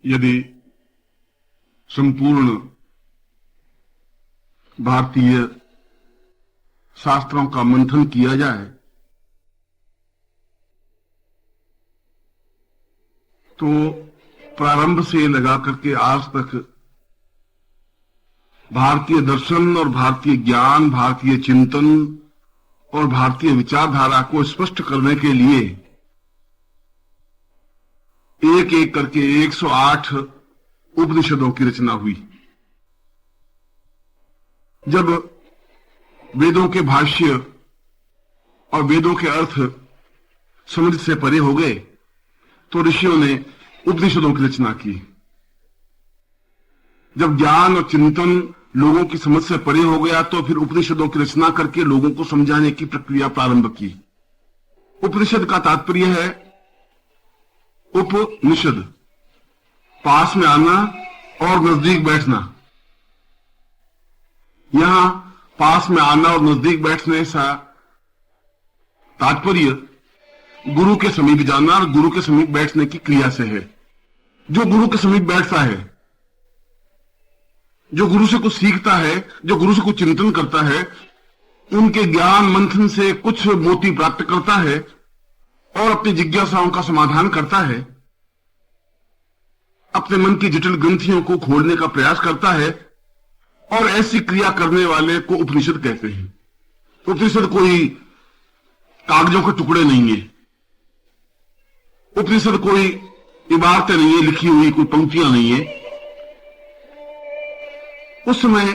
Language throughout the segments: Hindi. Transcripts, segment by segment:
यदि संपूर्ण भारतीय शास्त्रों का मंथन किया जाए तो प्रारंभ से लगा करके आज तक भारतीय दर्शन और भारतीय ज्ञान, भारतीय चिंतन और भारतीय विचारधारा को स्पष्ट करने के लिए एक एक करके 108 उपनिषदों की रचना हुई। जब वेदों के भाष्य और वेदों के अर्थ समझ से परे हो गए तो ऋषियों ने उपनिषदों की रचना की। जब ज्ञान और चिंतन लोगों की समझ से परे हो गया तो फिर उपनिषदों की रचना करके लोगों को समझाने की प्रक्रिया प्रारंभ की। उपनिषद का तात्पर्य है उपनिषद, पास में आना और नजदीक बैठना। यहां पास में आना और नजदीक बैठने से तात्पर्य गुरु के समीप जाना और गुरु के समीप बैठने की क्रिया से है। जो गुरु के समीप बैठता है, जो गुरु से कुछ सीखता है, जो गुरु से कुछ चिंतन करता है, उनके ज्ञान मंथन से कुछ मोती प्राप्त करता है और अपनी जिज्ञासाओं का समाधान करता है, अपने मन की जटिल ग्रंथियों को खोलने का प्रयास करता है, और ऐसी क्रिया करने वाले को उपनिषद कहते हैं। उपनिषद कोई कागजों के टुकड़े नहीं है, उपनिषद कोई इबारतें नहीं है, लिखी हुई कोई पंक्तियां नहीं है। उस समय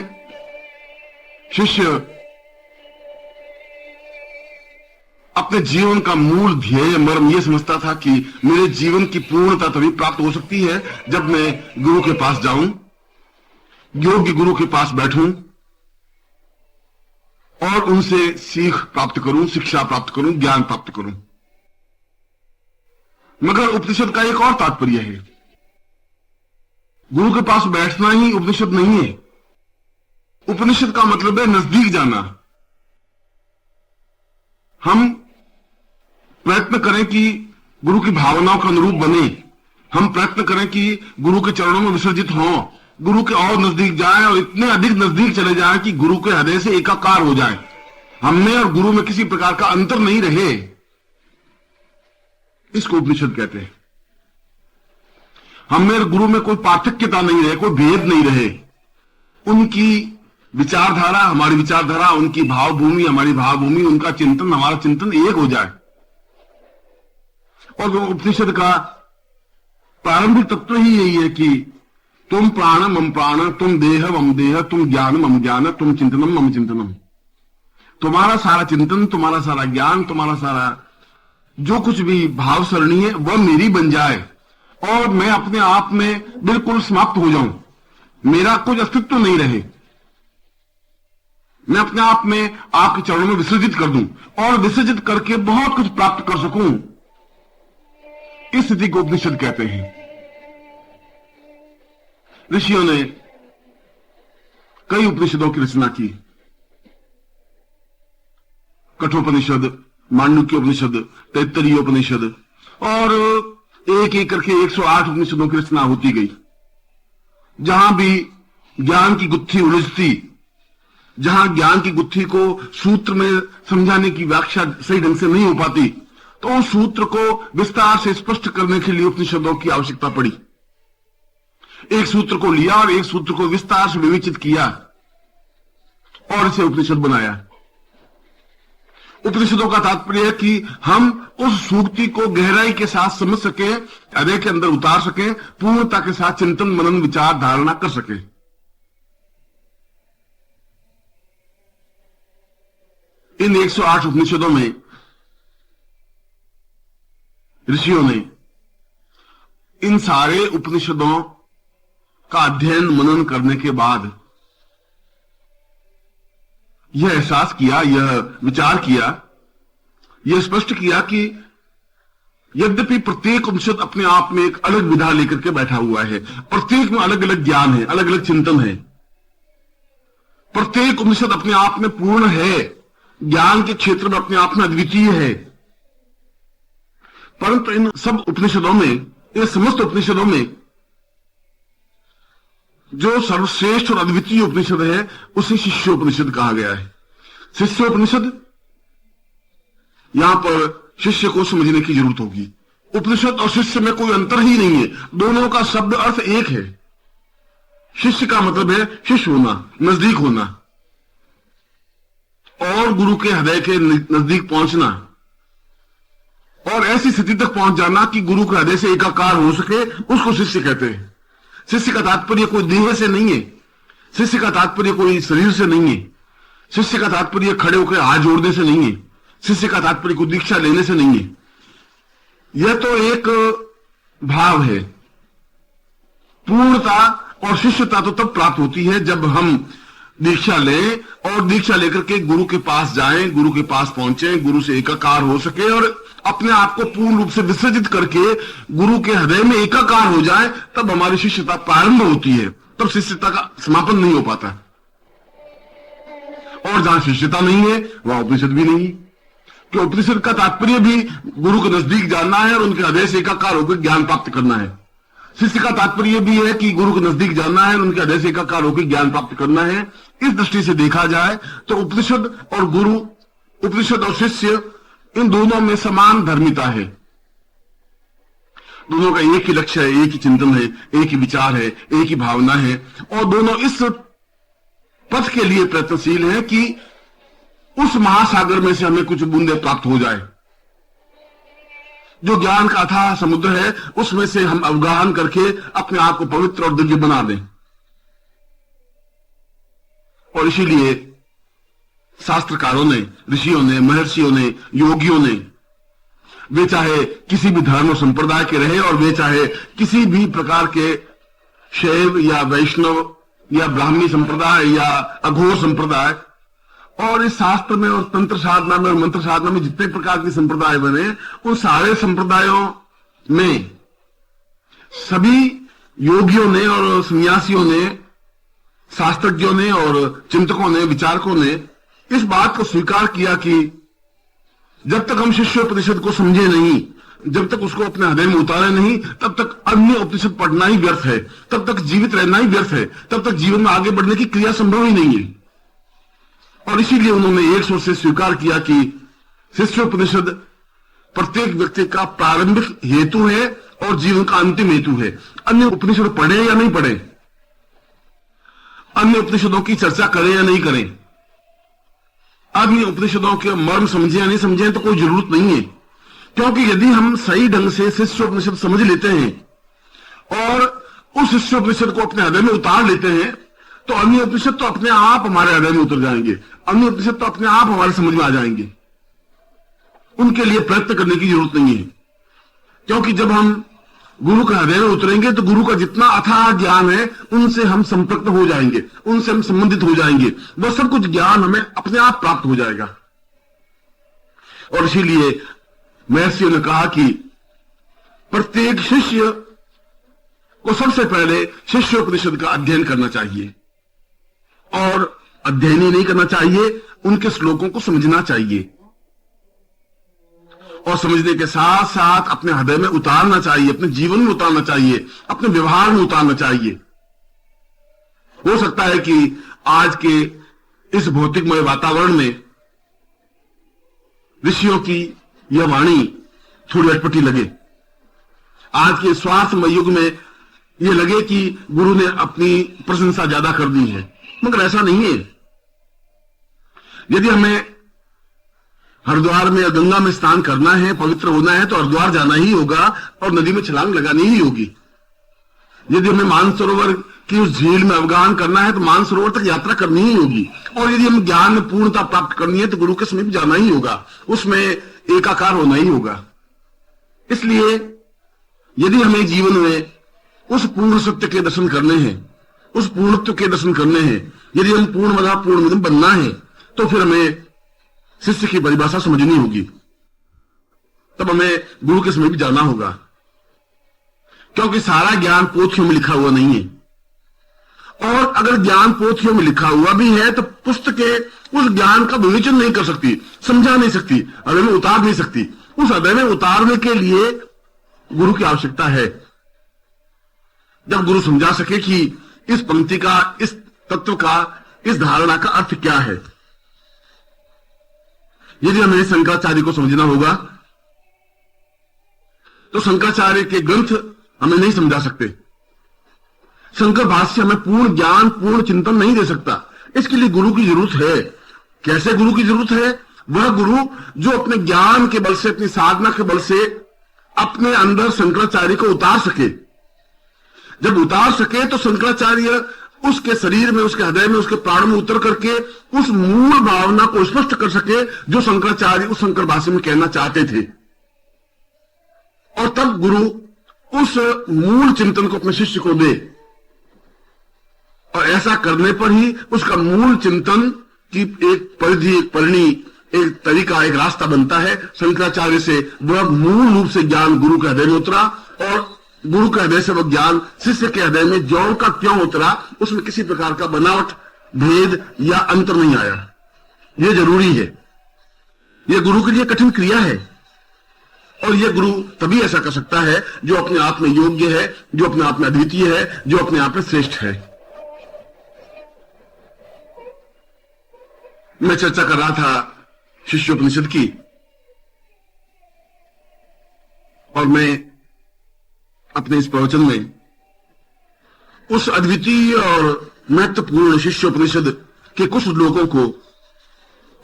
शिष्य अपने जीवन का मूल ध्येय मर्म यह समझता था कि मेरे जीवन की पूर्णता तभी प्राप्त हो सकती है जब मैं गुरु के पास जाऊं, योग्य गुरु के पास बैठूं और उनसे सीख प्राप्त करूं, शिक्षा प्राप्त करूं, ज्ञान प्राप्त करूं। मगर उपनिषद का एक और तात्पर्य है। गुरु के पास बैठना ही उपनिषद नहीं है। उपनिषद का मतलब है नजदीक जाना। हम प्रयत्न करें कि गुरु की भावनाओं का अनुरूप बने, हम प्रयत्न करें कि गुरु के चरणों में विसर्जित हों, गुरु के और नजदीक जाएं और इतने अधिक नजदीक चले जाएं कि गुरु के हृदय से एकाकार हो जाएं। हमने और गुरु में किसी प्रकार का अंतर नहीं रहे, इसको उपनिषद कहते हैं। हमें और गुरु में कोई पार्थक्यता नहीं रहे, कोई भेद नहीं रहे। उनकी विचारधारा हमारी विचारधारा, उनकी भावभूमि हमारी भावभूमि, उनका चिंतन हमारा चिंतन एक हो जाए। और उपनिषद का प्रारंभिक तत्व ही यही है कि तुम प्राण मम प्राण, तुम देह मम देह, तुम ज्ञान मम ज्ञान, तुम चिंतनम मम चिंतनम। तुम्हारा सारा चिंतन, तुम्हारा सारा ज्ञान, तुम्हारा सारा जो कुछ भी भाव सरणी है वह मेरी बन जाए और मैं अपने आप में बिल्कुल समाप्त हो जाऊं, मेरा कुछ अस्तित्व नहीं रहे, मैं अपने आप में आपके चरणों में विसर्जित कर दूं और विसर्जित करके बहुत कुछ प्राप्त कर सकूं। इस स्थिति को उपनिषद कहते हैं। ऋषियों ने कई उपनिषदों की रचना की। कठोपनिषद, मांडुक्य उपनिषद, तैत्तरीय उपनिषद और एक एक करके 108 उपनिषदों की रचना होती गई। जहां भी ज्ञान की गुत्थी उलझती, जहां ज्ञान की गुत्थी को सूत्र में समझाने की व्याख्या सही ढंग से नहीं हो पाती तो उस सूत्र को विस्तार से स्पष्ट करने के लिए उपनिषदों की आवश्यकता पड़ी। एक सूत्र को लिया और एक सूत्र को विस्तार से विवेचित किया और इसे उपनिषद बनाया। उपनिषदों का तात्पर्य है कि हम उस सूक्ति को गहराई के साथ समझ सके, हृदय के अंदर उतार सके, पूर्णता के साथ चिंतन मनन विचार धारणा कर सके। इन 108 उपनिषदों में ऋषियों ने इन सारे उपनिषदों का अध्ययन मनन करने के बाद यह एहसास किया, यह विचार किया, यह स्पष्ट किया कि यद्यपि प्रत्येक उपनिषद अपने आप में एक अलग विधा लेकर के बैठा हुआ है, प्रत्येक में अलग अलग ज्ञान है, अलग अलग चिंतन है, प्रत्येक उपनिषद अपने आप में पूर्ण है, ज्ञान के क्षेत्र में अपने आप में अद्वितीय है, परंतु इन सब उपनिषदों में, इन समस्त उपनिषदों में जो सर्वश्रेष्ठ और अद्वितीय उपनिषद है उसे शिष्योपनिषद कहा गया है। शिष्योपनिषद, यहां पर शिष्य को समझने की जरूरत होगी। उपनिषद और शिष्य में कोई अंतर ही नहीं है, दोनों का शब्द अर्थ एक है। शिष्य का मतलब है शिष्य होना, नजदीक होना, और गुरु के हृदय के नजदीक पहुंचना, और ऐसी स्थिति तक पहुंच जाना कि गुरु के हृदय से एकाकार हो सके, उसको शिष्य कहते हैं। शिष्य का तात्पर्य कोई देह से नहीं है, शिष्य का तात्पर्य कोई शरीर से नहीं है, शिष्य का तात्पर्य खड़े होकर हाथ जोड़ने से नहीं है, शिष्य का तात्पर्य को दीक्षा लेने से नहीं है। यह तो एक भाव है। पूर्णता और शिष्यता तो तब प्राप्त होती है जब हम दीक्षा लें, और दीक्षा लेकर के गुरु के पास जाएं, गुरु के पास पहुंचे, गुरु से एकाकार हो सके और अपने आप को पूर्ण रूप से विसर्जित करके गुरु के हृदय में एकाकार हो जाए, तब हमारी शिष्यता प्रारंभ होती है। तब शिष्यता का समापन नहीं हो पाता। और जहां शिष्यता नहीं है वहां उपनिषद भी नहीं है, कि उपनिषद का तात्पर्य भी गुरु के नजदीक जाना है और उनके हृदय से एकाकार होकर ज्ञान प्राप्त करना है। शिष्य का तात्पर्य भी है कि गुरु के नजदीक जाना है और उनके हृदय से एकाकार होकर ज्ञान प्राप्त करना है। इस दृष्टि से देखा जाए तो उपनिषद और गुरु, उपनिषद और शिष्य, इन दोनों में समान धर्मिता है। दोनों का एक ही लक्ष्य है, एक ही चिंतन है, एक ही विचार है, एक ही भावना है, और दोनों इस पथ के लिए प्रयत्नशील है कि उस महासागर में से हमें कुछ बूंदे प्राप्त हो जाए। जो ज्ञान का अथाह समुद्र है उसमें से हम अवगाहन करके अपने आप को पवित्र और दिव्य बना दें। और इसीलिए शास्त्रकारों ने, ऋषियों ने, महर्षियों ने, योगियों ने, वे चाहे किसी भी धर्म और संप्रदाय के रहे और वे चाहे किसी भी प्रकार के शैव या वैष्णव या ब्राह्मी संप्रदाय या अघोर संप्रदाय, और इस शास्त्र में और तंत्र साधना में और मंत्र साधना में जितने प्रकार के संप्रदाय बने, उन सारे संप्रदायों में सभी योगियों ने और सन्यासियों ने, शास्त्रज्ञों ने और चिंतकों ने, विचारकों ने इस बात को स्वीकार किया कि जब तक हम शिष्योपनिषद को समझे नहीं, जब तक उसको अपने हृदय में उतारे नहीं, तब तक अन्य उपनिषद पढ़ना ही व्यर्थ है, तब तक जीवित रहना ही व्यर्थ है, तब तक जीवन में आगे बढ़ने की क्रिया संभव ही नहीं है। और इसीलिए उन्होंने एक स्वर से स्वीकार किया कि शिष्योपनिषद प्रत्येक व्यक्ति का प्रारंभिक हेतु है और जीवन का अंतिम हेतु है। अन्य उपनिषद पढ़े या नहीं पढ़े, अन्य उपनिषदों की चर्चा करें या नहीं करें, अन्य उपनिषदों के मर्म समझे या नहीं समझे, तो कोई जरूरत नहीं है। क्योंकि यदि हम सही ढंग से शिष्योपनिषद समझ लेते हैं और उस शिष्योपनिषद को अपने हृदय में उतार लेते हैं, तो अन्य उपनिषद तो अपने आप हमारे हृदय में उतर जाएंगे, अन्य उपनिषद तो अपने आप हमारे समझ में आ जाएंगे। उनके लिए प्रयत्न करने की जरूरत नहीं है। क्योंकि जब हम गुरु के हृदय में उतरेंगे तो गुरु का जितना अथाह ज्ञान है उनसे हम संपृक्त हो जाएंगे, उनसे हम संबंधित हो जाएंगे, वह सब कुछ ज्ञान हमें अपने आप प्राप्त हो जाएगा। और इसीलिए महर्षियों ने कहा कि प्रत्येक शिष्य को सबसे पहले शिष्योपनिषद का अध्ययन करना चाहिए, और अध्ययन ही नहीं करना चाहिए, उनके श्लोकों को समझना चाहिए, और समझने के साथ साथ अपने हृदय में उतारना चाहिए, अपने जीवन में उतारना चाहिए, अपने व्यवहार में उतारना चाहिए। हो सकता है कि आज के इस भौतिकमय वातावरण में ऋषियों की यह वाणी थोड़ी अटपटी लगे, आज के स्वार्थमय युग में यह लगे कि गुरु ने अपनी प्रशंसा ज्यादा कर दी है, मगर ऐसा नहीं है। यदि हमें हरिद्वार में या गंगा में स्नान करना है, पवित्र होना है, तो हरिद्वार जाना ही होगा और नदी में छलांग लगानी ही होगी। यदि हमें मानसरोवर की उस झील में अवगाहन करना है तो मानसरोवर तक यात्रा करनी ही होगी। और यदि हम ज्ञान में पूर्णता प्राप्त करनी है तो गुरु के समीप जाना ही होगा, उसमें एकाकार होना ही होगा। इसलिए यदि हमें जीवन में उस पूर्ण सत्य के दर्शन करने हैं, उस पूर्णत्व के दर्शन करने हैं, यदि हम पूर्णमदा पूर्णमिदं बनना है, तो फिर हमें शिष्य की परिभाषा समझनी होगी, तब हमें गुरु के समीप जाना होगा। क्योंकि सारा ज्ञान पोथियों में लिखा हुआ नहीं है, और अगर ज्ञान पोथियों में लिखा हुआ भी है तो पुस्तकें उस ज्ञान का विवेचन नहीं कर सकती, समझा नहीं सकती, हृदय में उतार नहीं सकती। उस हृदय में उतारने के लिए गुरु की आवश्यकता है। जब गुरु समझा सके कि इस पंक्ति का, इस तत्व का, इस धारणा का अर्थ क्या है। यदि हमें शंकराचार्य को समझना होगा तो शंकराचार्य के ग्रंथ हमें नहीं समझा सकते। शंकर भाष्य हमें पूर्ण ज्ञान, पूर्ण चिंतन नहीं दे सकता। इसके लिए गुरु की जरूरत है। कैसे गुरु की जरूरत है? वह गुरु जो अपने ज्ञान के बल से, अपनी साधना के बल से अपने अंदर शंकराचार्य को उतार सके। जब उतार सके तो शंकराचार्य उसके शरीर में, उसके हृदय में, उसके प्राण में उतर करके उस मूल भावना को स्पष्ट कर सके जो शंकराचार्य उस शंकर भाष्य में कहना चाहते थे। और तब गुरु उस मूल चिंतन को अपने शिष्य को दे, और ऐसा करने पर ही उसका मूल चिंतन की एक परिधि, एक परिणी, एक तरीका, एक रास्ता बनता है। शंकराचार्य से वह मूल रूप से ज्ञान गुरु के हृदय में उतरा, और गुरु के हृदय से वह ज्ञान शिष्य के हृदय में ज्यों का क्यों उतरा, उसमें किसी प्रकार का बनावट, भेद या अंतर नहीं आया। यह जरूरी है। यह गुरु के लिए कठिन क्रिया है, और यह गुरु तभी ऐसा कर सकता है जो अपने आप में योग्य है, जो अपने आप में अद्वितीय है, जो अपने आप में श्रेष्ठ है। मैं चर्चा कर रहा था शिष्योपनिषद की, और मैं अपने इस प्रवचन में उस अद्वितीय और महत्वपूर्ण शिष्योपनिषद के कुछ श्लोकों को,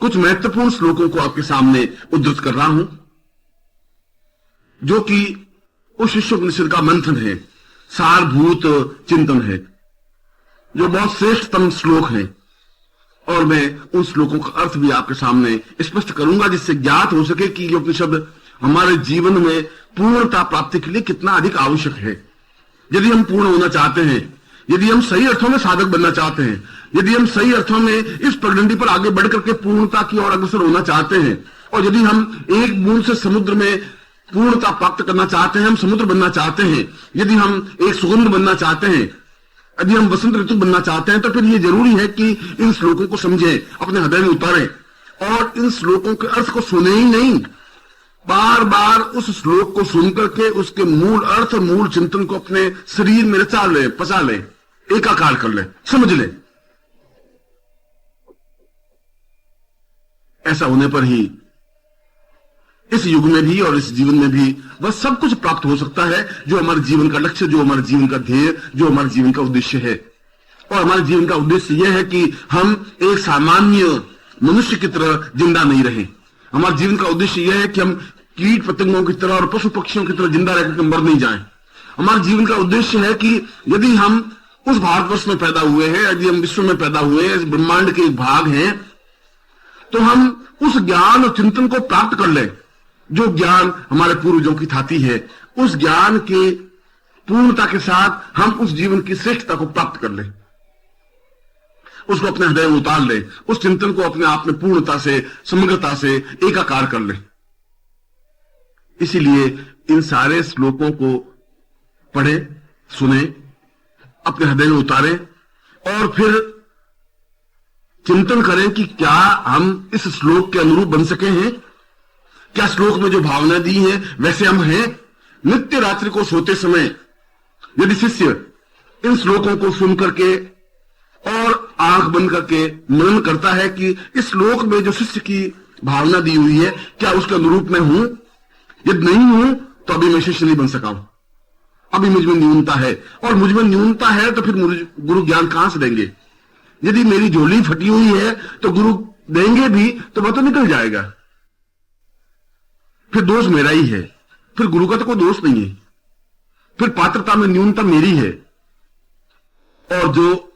कुछ महत्वपूर्ण श्लोकों को आपके सामने उद्धृत कर रहा हूं, जो कि उस शिष्योपनिषद का मंथन है, सारभूत चिंतन है, जो बहुत श्रेष्ठतम श्लोक है। और मैं उन श्लोकों का अर्थ भी आपके सामने स्पष्ट करूंगा, जिससे ज्ञात हो सके कि ये उपनिषद हमारे जीवन में पूर्णता प्राप्ति के लिए कितना अधिक आवश्यक है। यदि हम पूर्ण होना चाहते हैं, यदि हम सही अर्थों में साधक बनना चाहते हैं, यदि हम सही अर्थों में इस पगडंडी पर आगे बढ़ करके पूर्णता की ओर अग्रसर होना चाहते हैं, और यदि हम एक बूंद से समुद्र में पूर्णता प्राप्त करना चाहते हैं, हम समुद्र बनना चाहते हैं, यदि हम एक सुगंध बनना चाहते हैं, यदि हम वसंत ऋतु बनना चाहते हैं, तो फिर यह जरूरी है कि इन श्लोकों को समझें, अपने हृदय में उतारें, और इन श्लोकों के अर्थ को सुने ही नहीं, बार बार उस श्लोक को सुनकर के उसके मूल अर्थ, मूल चिंतन को अपने शरीर में रचा ले, पचा ले, एकाकार कर ले, समझ ले। ऐसा होने पर ही इस युग में भी और इस जीवन में भी वह सब कुछ प्राप्त हो सकता है जो हमारे जीवन का लक्ष्य, जो हमारे जीवन का ध्येय, जो हमारे जीवन का उद्देश्य है। और हमारे जीवन का उद्देश्य यह है कि हम एक सामान्य मनुष्य की तरह जिंदा नहीं रहे। हमारे जीवन का उद्देश्य यह है कि हम कीट पतंगों की तरह और पशु पक्षियों की तरह जिंदा रहकर मर नहीं जाएं। हमारे जीवन का उद्देश्य है कि यदि हम उस भारतवर्ष में पैदा हुए हैं, यदि हम विश्व में पैदा हुए हैं, इस ब्रह्मांड के एक भाग हैं, तो हम उस ज्ञान और चिंतन को प्राप्त कर लें जो ज्ञान हमारे पूर्वजों की थाती है। उस ज्ञान के पूर्णता के साथ हम उस जीवन की श्रेष्ठता को प्राप्त कर लें, उसको अपने हृदय में उतार ले, उस चिंतन को अपने आप में पूर्णता से, समग्रता से एकाकार कर ले। इसीलिए इन सारे श्लोकों को पढ़े, सुने, अपने हृदय में उतारें, और फिर चिंतन करें कि क्या हम इस श्लोक के अनुरूप बन सके हैं, क्या श्लोक में जो भावनाएं दी हैं वैसे हम हैं। नित्य रात्रि को सोते समय यदि शिष्य इन श्लोकों को सुन करके और आंख बंद करके मनन करता है कि इस श्लोक में जो शिष्य की भावना दी हुई है क्या उसके अनुरूप में हूं, यदि नहीं हूं तो अभी मैं शिष्य नहीं बन सका हूं, अभी मुझ में न्यूनता है, और मुझ में न्यूनता है तो फिर मुझे गुरु ज्ञान कहां से देंगे। यदि मेरी झोली फटी हुई है तो गुरु देंगे भी तो वह तो निकल जाएगा, फिर दोष मेरा ही है, फिर गुरु का तो कोई दोष नहीं है, फिर पात्रता में न्यूनता मेरी है। और जो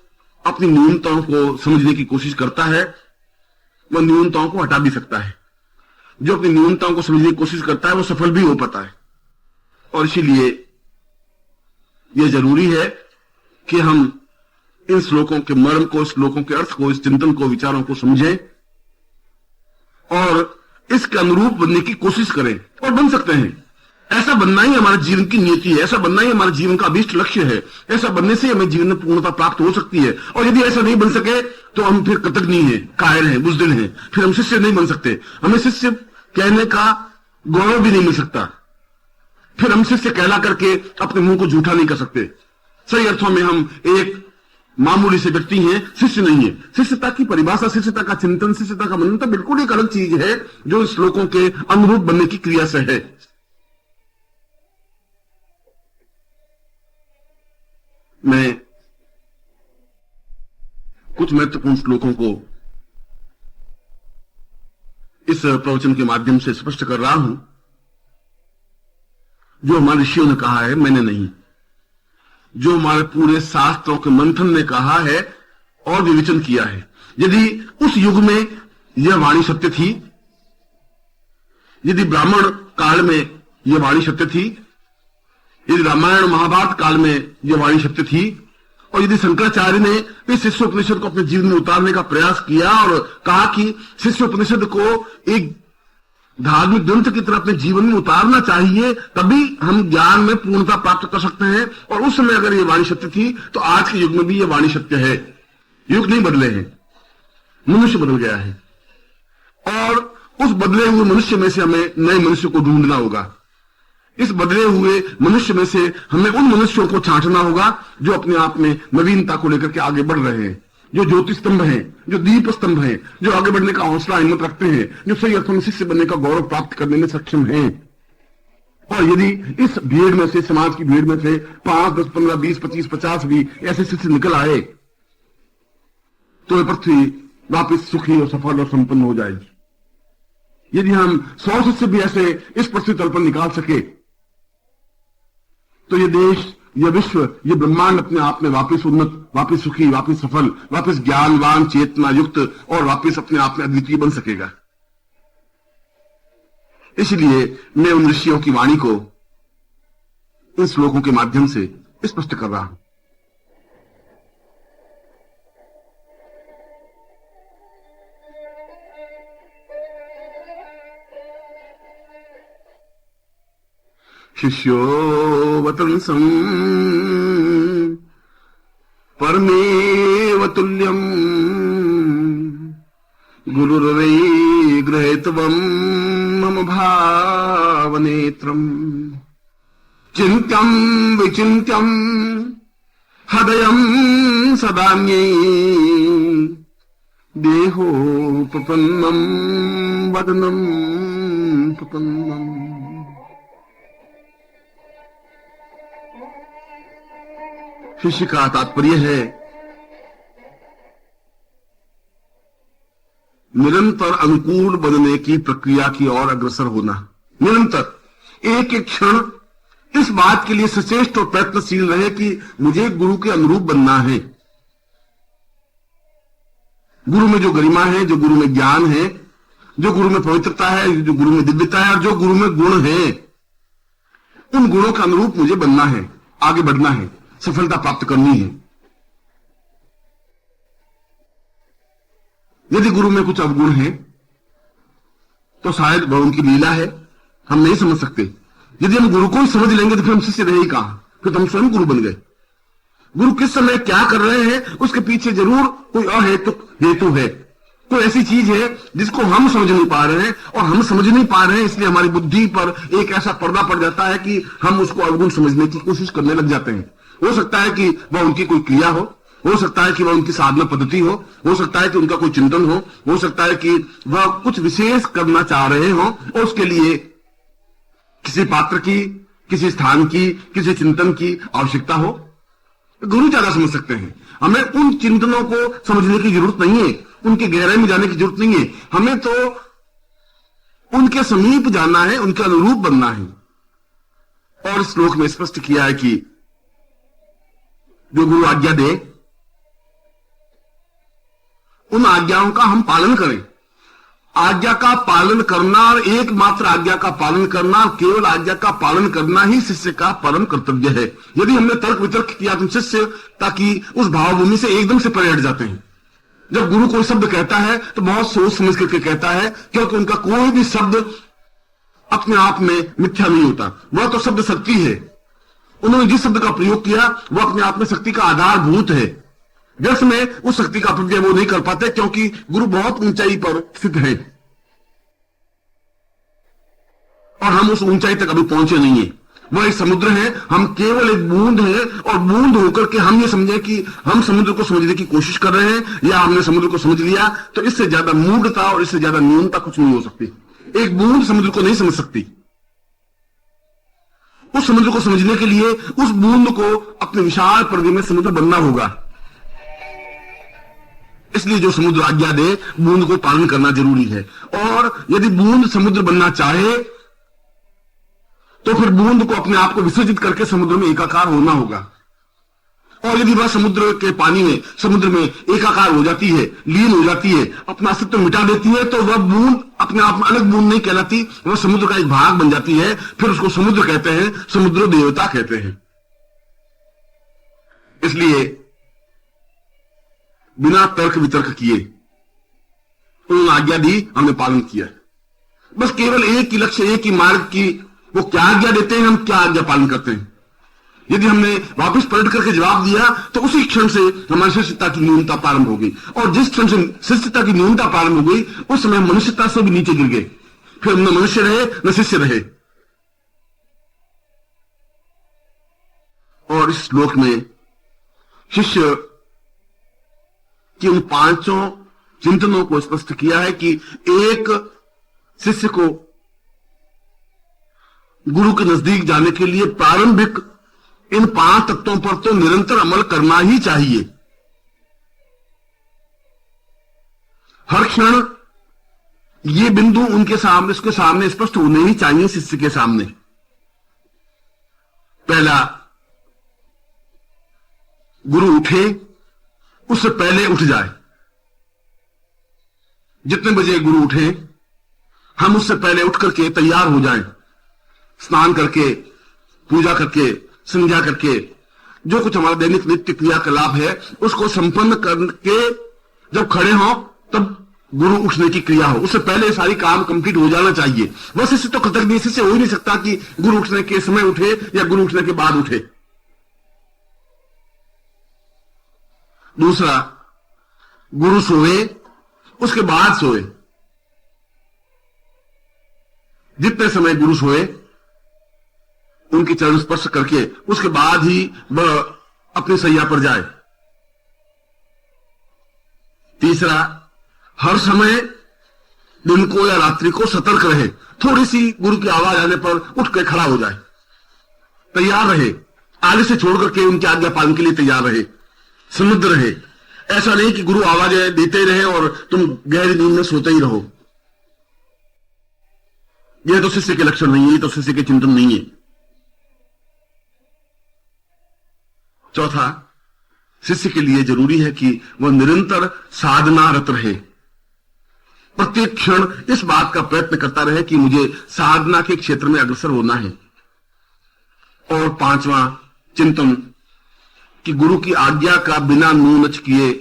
अपनी न्यूनताओं को समझने की कोशिश करता है वह न्यूनताओं को हटा भी सकता है। जो अपनी न्यूनताओं को समझने की कोशिश करता है वो सफल भी हो पाता है। और इसीलिए यह जरूरी है कि हम इन श्लोकों के मर्म को, श्लोकों के अर्थ को, इस चिंतन को, विचारों को समझें और इसके अनुरूप बनने की कोशिश करें, और बन सकते हैं। ऐसा बनना ही हमारे जीवन की नियति है, ऐसा बनना ही हमारे जीवन का अभीष्ट लक्ष्य है। ऐसा बनने से हमें जीवन में पूर्णता प्राप्त हो सकती है। और यदि ऐसा नहीं बन सके तो हम फिर कृतज्ञ हैं, कायर हैं, बुजदिल हैं, फिर हम शिष्य नहीं बन सकते। हमें शिष्य कहने का गौरव भी नहीं मिल सकता, फिर हम शिष्य कहला करके अपने मुंह को झूठा नहीं कर सकते। सही अर्थों में हम एक मामूली से व्यक्ति हैं, शिष्य नहीं है। शिष्यता की परिभाषा, शिष्यता का चिंतन, शिष्यता का मनन तो बिल्कुल एक अलग चीज है जो श्लोकों के अनुरूप बनने की क्रिया से है। मैं कुछ महत्वपूर्ण श्लोकों को इस प्रवचन के माध्यम से स्पष्ट कर रहा हूं, जो हमारे ऋषियों ने कहा है, मैंने नहीं, जो हमारे पूरे शास्त्रों के मंथन ने कहा है और विवेचन किया है। यदि उस युग में यह वाणी सत्य थी, यदि ब्राह्मण काल में यह वाणी सत्य थी, यदि रामायण महाभारत काल में यह वाणी सत्य थी, और यदि शंकराचार्य ने इस शिष्योपनिषद को अपने जीवन में उतारने का प्रयास किया और कहा कि शिष्योपनिषद को एक धार्मिक ग्रंथ की तरह अपने जीवन में उतारना चाहिए, तभी हम ज्ञान में पूर्णता प्राप्त कर सकते हैं, और उस समय अगर ये वाणी सत्य थी तो आज के युग में भी ये वाणी सत्य है। युग नहीं बदले हैं, मनुष्य बदल गया है, और उस बदले हुए मनुष्य में से हमें नए मनुष्य को ढूंढना होगा। इस बदले हुए मनुष्य में से हमें उन मनुष्यों को छांटना होगा जो अपने आप में नवीनता को लेकर के आगे बढ़ रहे हैं, जो ज्योति स्तंभ हैं, जो दीप स्तंभ हैं, जो आगे बढ़ने का हौसला हिम्मत रखते हैं, जो सही अर्थों में शिष्य बनने का गौरव प्राप्त करने में सक्षम हैं। और यदि इस भीड़ में से, समाज की भीड़ में से 5, 10, 15, 20, 25, 50 भी ऐसे शिष्य निकल आए तो यह पृथ्वी वापिस सुखी और सफल और संपन्न हो जाएगी। यदि हम 100 शिष्य भी ऐसे इस पृथ्वी तल पर निकाल सके तो यह देश, यह विश्व, यह ब्रह्मांड अपने आप में वापिस उन्नत, वापिस सुखी, वापिस सफल, वापिस ज्ञानवान, चेतना युक्त और वापिस अपने आप में अद्वितीय बन सकेगा। इसलिए मैं उन ऋषियों की वाणी को इन श्लोकों के माध्यम से स्पष्ट कर रहा हूं। शिष्यो वतंसं परमेव तुल्यं गुरुर्वै गृहीतवं मम भावनेत्रम् चिन्त्यं विचिन्त्यं हृदयं सदान्यै देहोपपन्नं वदनं प्रपन्नम्। शिष्य का तात्पर्य है निरंतर अनुकूल बनने की प्रक्रिया की ओर अग्रसर होना। निरंतर एक एक क्षण इस बात के लिए सचेष्ट और प्रयत्नशील रहे कि मुझे गुरु के अनुरूप बनना है। गुरु में जो गरिमा है, जो गुरु में ज्ञान है, जो गुरु में पवित्रता है, जो गुरु में दिव्यता है और जो गुरु में गुण है, उन गुणों के अनुरूप मुझे बनना है, आगे बढ़ना है, सफलता प्राप्त करनी है। यदि गुरु में कुछ अवगुण है तो शायद वह उनकी लीला है, हम नहीं समझ सकते। यदि हम गुरु को ही समझ लेंगे तो फिर हम शिष्य रहे ही कहां, फिर तो हम स्वयं गुरु बन गए। गुरु किस समय क्या कर रहे हैं उसके पीछे जरूर कोई अहेतुक हेतु है, कोई ऐसी चीज है जिसको हम समझ नहीं पा रहे हैं, और हम समझ नहीं पा रहे हैं इसलिए हमारी बुद्धि पर एक ऐसा पर्दा पड़ जाता है कि हम उसको अवगुण समझने की कोशिश करने लग जाते हैं। हो सकता है कि वह उनकी कोई क्रिया हो सकता है कि वह उनकी साधना पद्धति हो सकता है कि उनका कोई चिंतन हो सकता है कि वह कुछ विशेष करना चाह रहे हो और उसके लिए किसी पात्र की, किसी स्थान की, किसी चिंतन की आवश्यकता हो। गुरु ज्यादा समझ सकते हैं, हमें उन चिंतनों को समझने की जरूरत नहीं है, उनके गहराई में जाने की जरूरत नहीं है, हमें तो उनके समीप जाना है, उनके अनुरूप बनना है। और इस श्लोक में स्पष्ट किया है कि जो गुरु आज्ञा दे उन आज्ञाओं का हम पालन करें। आज्ञा का पालन करना और एकमात्र आज्ञा का पालन करना, केवल आज्ञा का पालन करना ही शिष्य का परम कर्तव्य है। यदि हमने तर्क वितर्क किया तो शिष्य ताकि उस भावभूमि से एकदम से परे हट जाते हैं। जब गुरु कोई शब्द कहता है तो बहुत सोच समझ करके कहता है, क्योंकि उनका कोई भी शब्द अपने आप में मिथ्या नहीं होता, वह तो शब्द शक्ति है। उन्होंने जिस शब्द का प्रयोग किया वह अपने आप में शक्ति का आधारभूत है। व्यर्थ में उस शक्ति का अपव्यय वो नहीं कर पाते, क्योंकि गुरु बहुत ऊंचाई पर स्थित है और हम उस ऊंचाई तक अभी पहुंचे नहीं है। वह एक समुद्र है, हम केवल एक बूंद हैं, और बूंद होकर के हम ये समझे कि हम समुद्र को समझने की कोशिश कर रहे हैं या हमने समुद्र को समझ लिया, तो इससे ज्यादा मूढ़ता और इससे ज्यादा न्यूनता कुछ नहीं हो सकती। एक बूंद समुद्र को नहीं समझ सकती। उस समुद्र को समझने के लिए उस बूंद को अपने विशाल पर्दे में समुद्र बनना होगा। इसलिए जो समुद्र आज्ञा दे, बूंद को पालन करना जरूरी है। और यदि बूंद समुद्र बनना चाहे तो फिर बूंद को अपने आप को विसर्जित करके समुद्र में एकाकार होना होगा। और यदि वह समुद्र के पानी में, समुद्र में एकाकार हो जाती है, लीन हो जाती है, अपना अस्तित्व मिटा देती है, तो वह बूंद अपने आप में अलग बूंद नहीं कहलाती, वह समुद्र का एक भाग बन जाती है। फिर उसको समुद्र कहते हैं, समुद्र देवता कहते हैं। इसलिए बिना तर्क वितर्क किए उन्होंने आज्ञा दी, हमने पालन किया। बस केवल एक ही लक्ष्य, एक ही मार्ग की, वो क्या आज्ञा देते हैं, हम क्या आज्ञा पालन करते हैं। यदि हमने वापस पलट करके जवाब दिया तो उसी क्षण से हमारी शिष्यता की न्यूनता प्रारंभ हो गई, और जिस क्षण से शिष्यता की न्यूनता प्रारंभ हो गई उस समय मनुष्यता से भी नीचे गिर गए। फिर हम न मनुष्य रहे न शिष्य रहे। और इस श्लोक में शिष्य कि उन पांचों चिंतनों को स्पष्ट किया है कि एक शिष्य को गुरु के नजदीक जाने के लिए प्रारंभिक इन 5 तत्वों पर तो निरंतर अमल करना ही चाहिए। हर क्षण ये बिंदु उसके सामने स्पष्ट होने ही चाहिए शिष्य के सामने। पहला, गुरु उठे उससे पहले उठ जाए। जितने बजे गुरु उठे हम उससे पहले उठ करके तैयार हो जाएं, स्नान करके, पूजा करके, संध्या करके, जो कुछ हमारा दैनिक नित्य क्रियाकलाप है उसको संपन्न करके जब खड़े हो तब गुरु उठने की क्रिया हो, उससे पहले सारी काम कंप्लीट हो जाना चाहिए। वह शिष्य तो कृतज्ञ से हो ही नहीं सकता कि गुरु उठने के समय उठे या गुरु उठने के बाद उठे। दूसरा, गुरु सोए उसके बाद सोए। जितने समय गुरु सोए उनके चरण स्पर्श करके उसके बाद ही वह अपनी सैया पर जाए। तीसरा, हर समय दिन को या रात्रि को सतर्क रहे, थोड़ी सी गुरु की आवाज आने पर उठ के खड़ा हो जाए, तैयार रहे, आगे से छोड़ करके उनकी आज्ञा पालन के लिए तैयार रहे, समुद्र रहे। ऐसा नहीं कि गुरु आवाजें देते ही रहे और तुम गहरी नींद में सोते ही रहो। यह तो शिष्य के लक्षण नहीं है, तो शिष्य के चिंतन नहीं है। चौथा, शिष्य के लिए जरूरी है कि वह निरंतर साधनारत रहे, प्रत्येक क्षण इस बात का प्रयत्न करता रहे कि मुझे साधना के क्षेत्र में अग्रसर होना है। और पांचवा चिंतन कि गुरु की आज्ञा का बिना नूनच किए,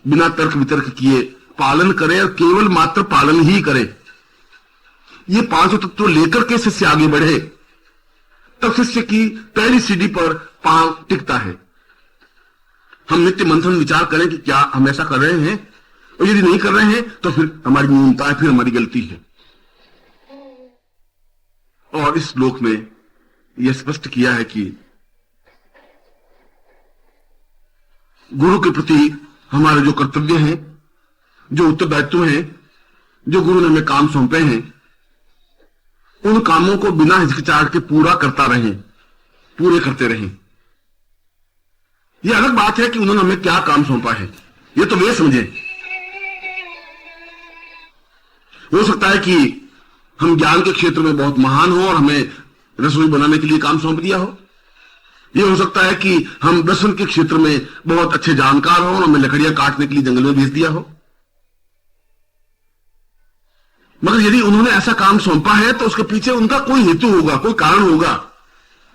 बिना तर्क वितर्क किए पालन करे, और केवल मात्र पालन ही करे। ये 5 तत्व लेकर के शिष्य आगे बढ़े, तब शिष्य की पहली सीढ़ी पर पांव टिकता है। हम नित्य मंथन विचार करें कि क्या हम ऐसा कर रहे हैं, और यदि नहीं कर रहे हैं तो फिर हमारी न्यूनता है, फिर हमारी गलती है। और इस श्लोक में यह स्पष्ट किया है कि गुरु के प्रति हमारे जो कर्तव्य हैं, जो उत्तरदायित्व हैं, जो गुरु ने हमें काम सौंपे हैं, उन कामों को बिना हिचकिचाहट के पूरा करता रहें, पूरे करते रहें। यह अलग बात है कि उन्होंने हमें क्या काम सौंपा है, यह तो वे समझें। हो सकता है कि हम ज्ञान के क्षेत्र में बहुत महान हो और हमें रसोई बनाने के लिए काम सौंप दिया हो। यह हो सकता है कि हम दर्शन के क्षेत्र में बहुत अच्छे जानकार हो और हमें लकड़ियां काटने के लिए जंगल में भेज दिया हो। मगर यदि उन्होंने ऐसा काम सौंपा है तो उसके पीछे उनका कोई हेतु होगा, कोई कारण होगा,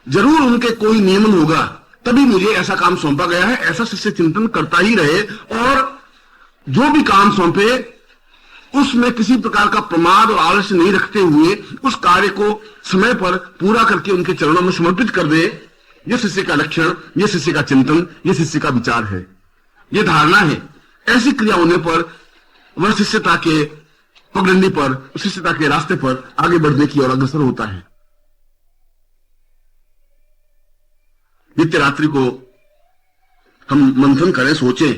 जरूर उनके कोई नियमन होगा, तभी मुझे ऐसा काम सौंपा गया है। ऐसा शिष्य चिंतन करता ही रहे, और जो भी काम सौंपे उसमें किसी प्रकार का प्रमाद और आलस्य नहीं रखते हुए उस कार्य को समय पर पूरा करके उनके चरणों में समर्पित कर दे। यह शिष्य का लक्षण, यह शिष्य का चिंतन, यह शिष्य का विचार है, यह धारणा है। ऐसी क्रिया होने पर वह शिष्यता के पगडंडी पर, शिष्यता के रास्ते पर आगे बढ़ने की ओर अग्रसर होता है। नित्य रात्रि को हम मंथन करें, सोचें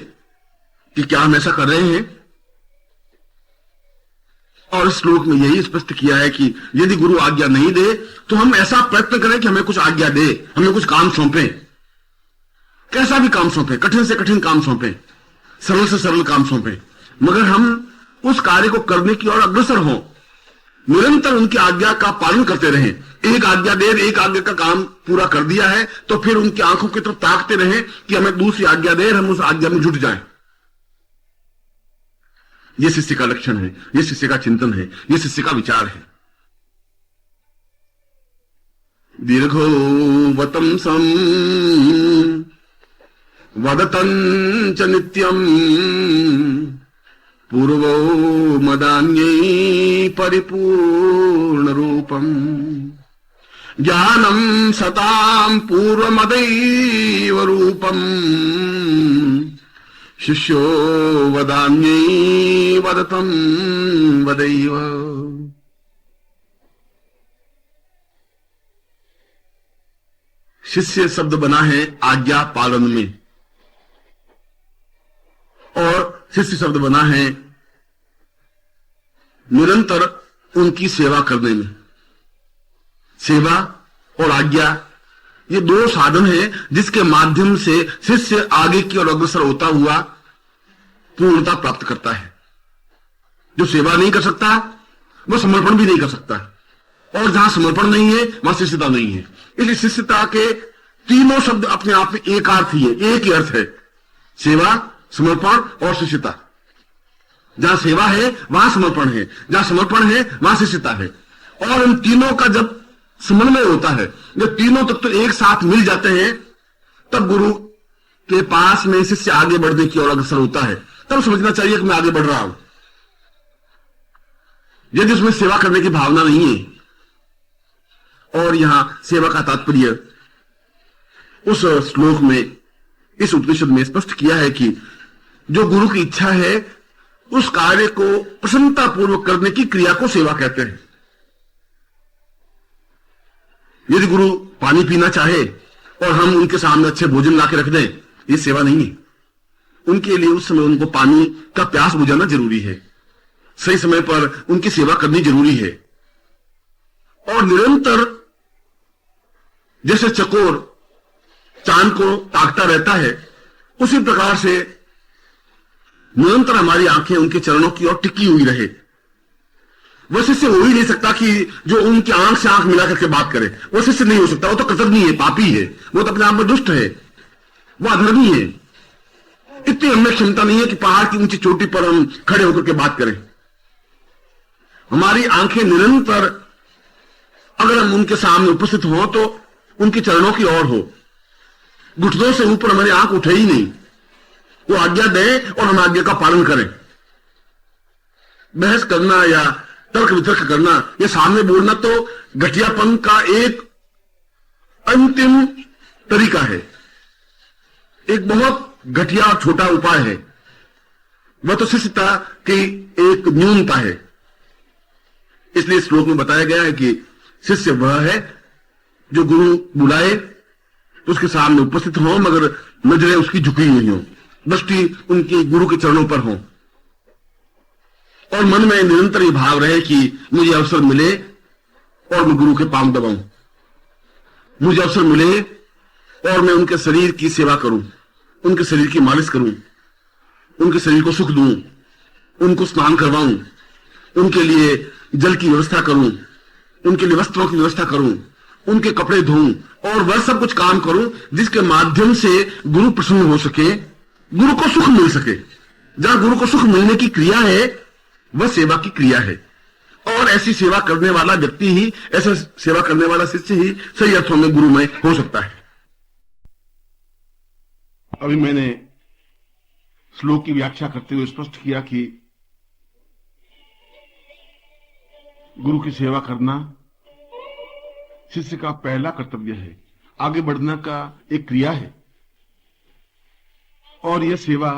कि क्या हम ऐसा कर रहे हैं। और इस श्लोक में यही स्पष्ट किया है कि यदि गुरु आज्ञा नहीं दे तो हम ऐसा प्रयत्न करें कि हमें कुछ आज्ञा दे, हमें कुछ काम सौंपे, कैसा भी काम सौंपे, कठिन से कठिन काम सौंपे, सरल से सरल काम सौंपे, मगर हम उस कार्य को करने की ओर अग्रसर हों, निरंतर उनकी आज्ञा का पालन करते रहें। एक आज्ञा दे, एक आज्ञा का काम पूरा कर दिया है तो फिर उनकी आंखों की तरफ ताकते रहें कि हमें दूसरी आज्ञा दे, हम उस आज्ञा में जुट जाएं। यह शिष्य का लक्षण है, यह शिष्य का चिंतन है, यह शिष्य का विचार है। दीर्घो वतम सम वदतं च नित्यं पूर्वो मदान्यै परिपूर्ण रूपम् ज्ञानं सतां पूर्वमदैव रूपम् शिष्यो वदान्यै वदतं वदैव। शिष्य शब्द बना है आज्ञा पालन में, और शिष्य शब्द बना है निरंतर उनकी सेवा करने में। सेवा और आज्ञा ये दो साधन हैं जिसके माध्यम से शिष्य आगे की ओर अग्रसर होता हुआ पूर्णता प्राप्त करता है। जो सेवा नहीं कर सकता वह समर्पण भी नहीं कर सकता, और जहां समर्पण नहीं है वहां शिष्यता नहीं है। इसलिए शिष्यता के तीनों शब्द अपने आप में एक अर्थ ही है, एक ही अर्थ है, सेवा, समर्पण और शिष्यता। जहां सेवा है वहां समर्पण है, जहां समर्पण है वहां शिष्यता है। और इन तीनों का जब समन्वय होता है, जब तीनों तत्व एक साथ मिल जाते हैं, तब गुरु के पास में शिष्य आगे बढ़ने की ओर अग्रसर होता है। तब समझना चाहिए कि मैं आगे बढ़ रहा हूं। यदि उसमें सेवा करने की भावना नहीं है, और यहां सेवा का तात्पर्य उस श्लोक में, इस उपनिषद में स्पष्ट किया है कि जो गुरु की इच्छा है उस कार्य को प्रसन्नता पूर्वक करने की क्रिया को सेवा कहते हैं। यदि गुरु पानी पीना चाहे और हम उनके सामने अच्छे भोजन ला के रख दें, ये सेवा नहीं है। उनके लिए उस समय उनको पानी का प्यास बुझाना जरूरी है, सही समय पर उनकी सेवा करनी जरूरी है। और निरंतर जैसे चकोर चांद को ताकता रहता है, उसी प्रकार से निरंतर हमारी आंखें उनके चरणों की ओर टिकी हुई रहे। वह शिष्य हो ही नहीं सकता कि जो उनकी आंख से आंख मिला करके बात करे, वो शिष्य नहीं हो सकता। वो तो कृतज्ञ है, पापी है, वो तो अपने आप में दुष्ट है, वो अधर्मी है। इतनी हमें क्षमता नहीं है कि पहाड़ की ऊंची चोटी पर हम खड़े होकर के बात करें। हमारी आंखें निरंतर अगर हम उनके सामने उपस्थित हो तो उनके चरणों की ओर हो। घुटनों से ऊपर हमारी आंख उठे ही नहीं। वो आज्ञा दे और हम आज्ञा का पालन करें। बहस करना या तर्क वितर्क करना या सामने बोलना तो घटियापन का एक अंतिम तरीका है, एक बहुत घटिया और छोटा उपाय है। वह तो शिष्यता की एक न्यूनता है। इसलिए श्लोक में बताया गया है कि शिष्य वह है जो गुरु बुलाए तो उसके सामने उपस्थित हो, मगर नजरें उसकी झुकी हुई हो, दृष्टि उनकी गुरु के चरणों पर हो, और मन में निरंतर ये भाव रहे कि मुझे अवसर मिले और मैं गुरु के पांव दबाऊं, मुझे अवसर मिले और मैं उनके शरीर की सेवा करूं, उनके शरीर की मालिश करूं, उनके शरीर को सुख दूं, उनको स्नान करवाऊं, उनके लिए जल की व्यवस्था करूं, उनके लिए वस्त्रों की व्यवस्था करूं, उनके कपड़े धोऊं, और वह सब कुछ काम करूं जिसके माध्यम से गुरु प्रसन्न हो सके, गुरु को सुख मिल सके। जहां गुरु को सुख मिलने की क्रिया है वह सेवा की क्रिया है, और ऐसी सेवा करने वाला व्यक्ति ही, ऐसा सेवा करने वाला शिष्य ही सही अर्थों में गुरुमय हो सकता है। अभी मैंने श्लोक की व्याख्या करते हुए स्पष्ट किया कि गुरु की सेवा करना शिष्य का पहला कर्तव्य है, आगे बढ़ने का एक क्रिया है, और यह सेवा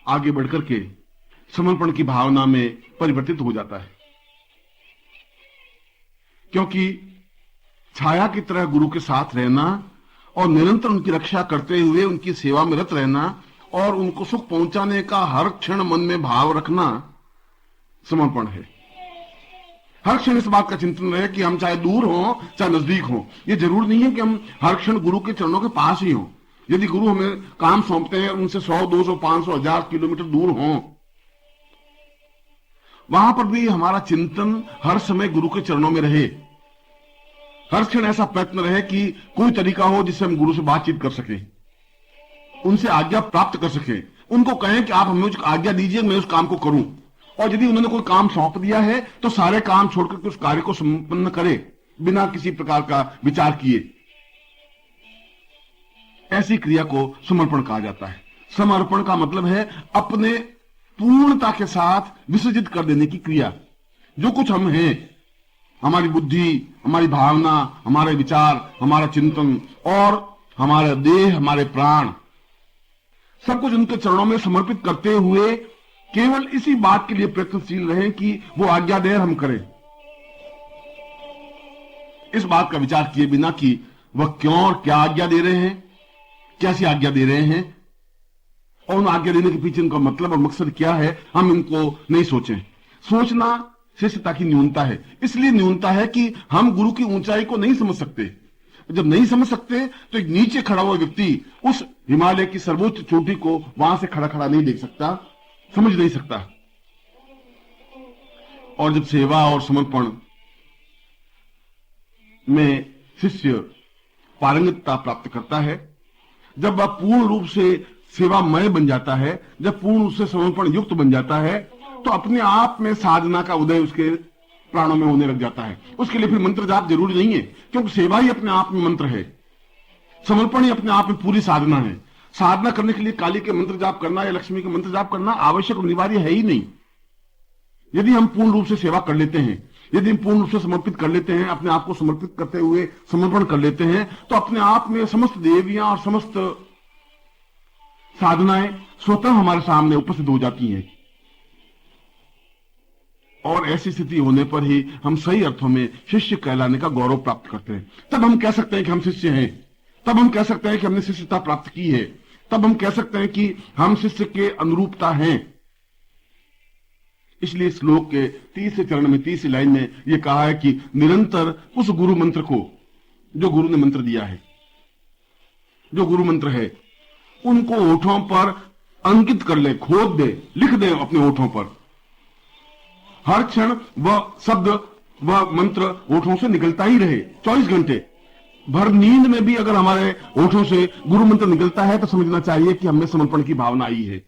आगे बढ़कर के समर्पण की भावना में परिवर्तित हो जाता है। क्योंकि छाया की तरह गुरु के साथ रहना और निरंतर उनकी रक्षा करते हुए उनकी सेवा में रत रहना और उनको सुख पहुंचाने का हर क्षण मन में भाव रखना समर्पण है। हर क्षण इस बात का चिंतन रहे कि हम चाहे दूर हों चाहे नजदीक हों। ये जरूर नहीं है कि हम हर क्षण गुरु के चरणों के पास ही हों। यदि गुरु हमें काम सौंपते हैं उनसे 100, 200, 500, 1000 किलोमीटर दूर हों, वहां पर भी हमारा चिंतन हर समय गुरु के चरणों में रहे। हर क्षण ऐसा प्रयत्न रहे कि कोई तरीका हो जिससे हम गुरु से बातचीत कर सकें, उनसे आज्ञा प्राप्त कर सकें, उनको कहें कि आप हमें आज्ञा दीजिए, मैं उस काम को करूं। और यदि उन्होंने कोई काम सौंप दिया है तो सारे काम छोड़कर उस कार्य को संपन्न करे बिना किसी प्रकार का विचार किए। ऐसी क्रिया को समर्पण कहा जाता है। समर्पण का मतलब है अपने पूर्णता के साथ विसर्जित कर देने की क्रिया। जो कुछ हम हैं, हमारी बुद्धि, हमारी भावना, हमारे विचार, हमारा चिंतन और हमारा देह, हमारे प्राण, सब कुछ उनके चरणों में समर्पित करते हुए केवल इसी बात के लिए प्रयत्नशील रहें कि वो आज्ञा दे हम करें। इस बात का विचार किए बिना कि वह क्यों और क्या आज्ञा दे रहे हैं, कैसी आज्ञा दे रहे हैं और उन आज्ञा देने के पीछे उनका मतलब और मकसद क्या है, हम इनको नहीं सोचें। सोचना शिष्यता की न्यूनता है। इसलिए न्यूनता है कि हम गुरु की ऊंचाई को नहीं समझ सकते। जब नहीं समझ सकते तो एक नीचे खड़ा हुआ व्यक्ति उस हिमालय की सर्वोच्च चोटी को वहां से खड़ा खड़ा नहीं देख सकता, समझ नहीं सकता। और जब सेवा और समर्पण में शिष्य पारंगतता प्राप्त करता है, जब वह पूर्ण रूप से सेवामय बन जाता है, जब पूर्ण रूप से समर्पण युक्त बन जाता है, तो अपने आप में साधना का उदय उसके प्राणों में होने लग जाता है। उसके लिए फिर मंत्र जाप जरूरी नहीं है, क्योंकि सेवा ही अपने आप में मंत्र है, समर्पण ही अपने आप में पूरी साधना है। साधना करने के लिए काली के मंत्र जाप करना या लक्ष्मी के मंत्र जाप करना आवश्यक और अनिवार्य है ही नहीं। यदि हम पूर्ण रूप से सेवा कर लेते हैं, यदि हम पूर्ण रूप से समर्पित कर लेते हैं, अपने आप को समर्पित करते हुए समर्पण कर लेते हैं, तो अपने आप में समस्त देवियां और समस्त साधनाएं स्वतः हमारे सामने उपस्थित हो जाती हैं। और ऐसी स्थिति होने पर ही हम सही अर्थों में शिष्य कहलाने का गौरव प्राप्त करते हैं। तब हम कह सकते हैं कि हम शिष्य हैं, तब हम कह सकते हैं कि हमने शिष्यता प्राप्त की है, तब हम कह सकते हैं कि हम शिष्य के अनुरूपता हैं। इसलिए श्लोक के 30 चरण में 30 लाइन में यह कहा है कि निरंतर उस गुरु मंत्र को, जो गुरु ने मंत्र दिया है, जो गुरु मंत्र है, उनको होठों पर अंकित कर ले, खोद दे, लिख दे अपने होठों पर। हर क्षण वह शब्द, वह मंत्र होठों से निकलता ही रहे। 24 घंटे भर नींद में भी अगर हमारे होठों से गुरु मंत्र निकलता है तो समझना चाहिए कि हमें समर्पण की भावना आई है।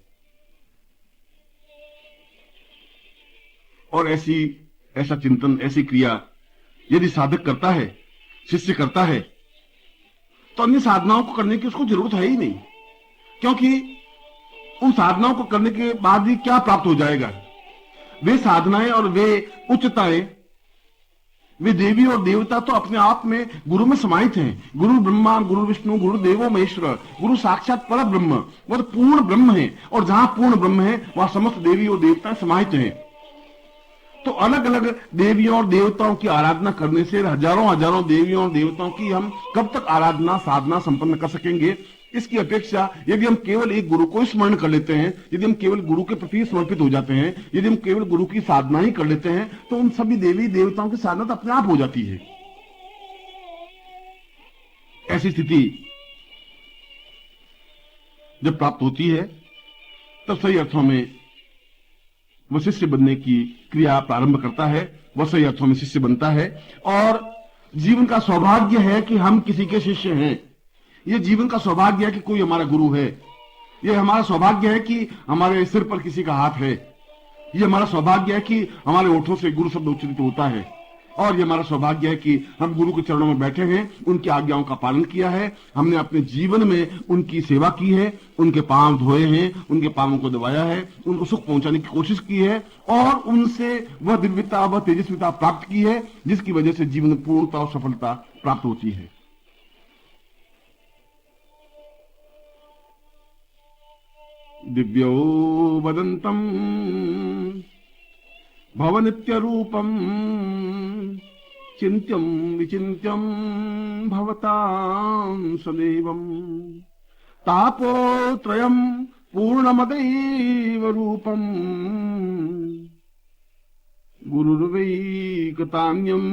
और ऐसा चिंतन, ऐसी क्रिया यदि साधक करता है, शिष्य करता है, तो अन्य साधनाओं को करने की उसको जरूरत है ही नहीं। क्योंकि उन साधनाओं को करने के बाद ही क्या प्राप्त हो जाएगा? वे साधनाएं और वे उच्चताएं, वे देवी और देवता तो अपने आप में गुरु में समाहित हैं। गुरु ब्रह्मा, गुरु विष्णु, गुरु देवो महेश्वर, गुरु साक्षात पर ब्रह्म, वह तो पूर्ण ब्रह्म है। और जहां पूर्ण ब्रह्म है वहां समस्त देवी और देवता समाहित हैं। तो अलग अलग देवियों और देवताओं की आराधना करने से हजारों हजारों देवियों और देवताओं की हम कब तक आराधना साधना संपन्न कर सकेंगे? इसकी अपेक्षा यदि हम केवल एक गुरु को स्मरण कर लेते हैं, यदि हम केवल गुरु के प्रति समर्पित हो जाते हैं, यदि हम केवल गुरु की साधना ही कर लेते हैं, तो उन सभी देवी देवताओं की साधना तो अपने आप हो जाती है। ऐसी स्थिति जब प्राप्त होती है तब सही अर्थों में वह शिष्य बनने की क्रिया प्रारंभ करता है, वह सही अर्थों में शिष्य बनता है। और जीवन का सौभाग्य है कि हम किसी के शिष्य हैं। यह जीवन का सौभाग्य है कि कोई हमारा गुरु है। यह हमारा सौभाग्य है कि हमारे सिर पर किसी का हाथ है। यह हमारा सौभाग्य है कि हमारे होठों से गुरु शब्द उच्चारित होता है। और यह हमारा सौभाग्य है कि हम गुरु के चरणों में बैठे हैं, उनकी आज्ञाओं का पालन किया है, हमने अपने जीवन में उनकी सेवा की है, उनके पांव धोए हैं, उनके पांवों को दबाया है, उनको सुख पहुंचाने की कोशिश की है और उनसे वह दिव्यता, वह तेजस्विता प्राप्त की है जिसकी वजह से जीवन में पूर्णता और सफलता प्राप्त होती है। दिव्यो वदन्तम् भवनित्य रूपम् चिंत्यम विचिंत्यम भवतां सदैवम् तापोत्रयम् पूर्णमदैव रूपम् गुरुर्वैकतान्यम्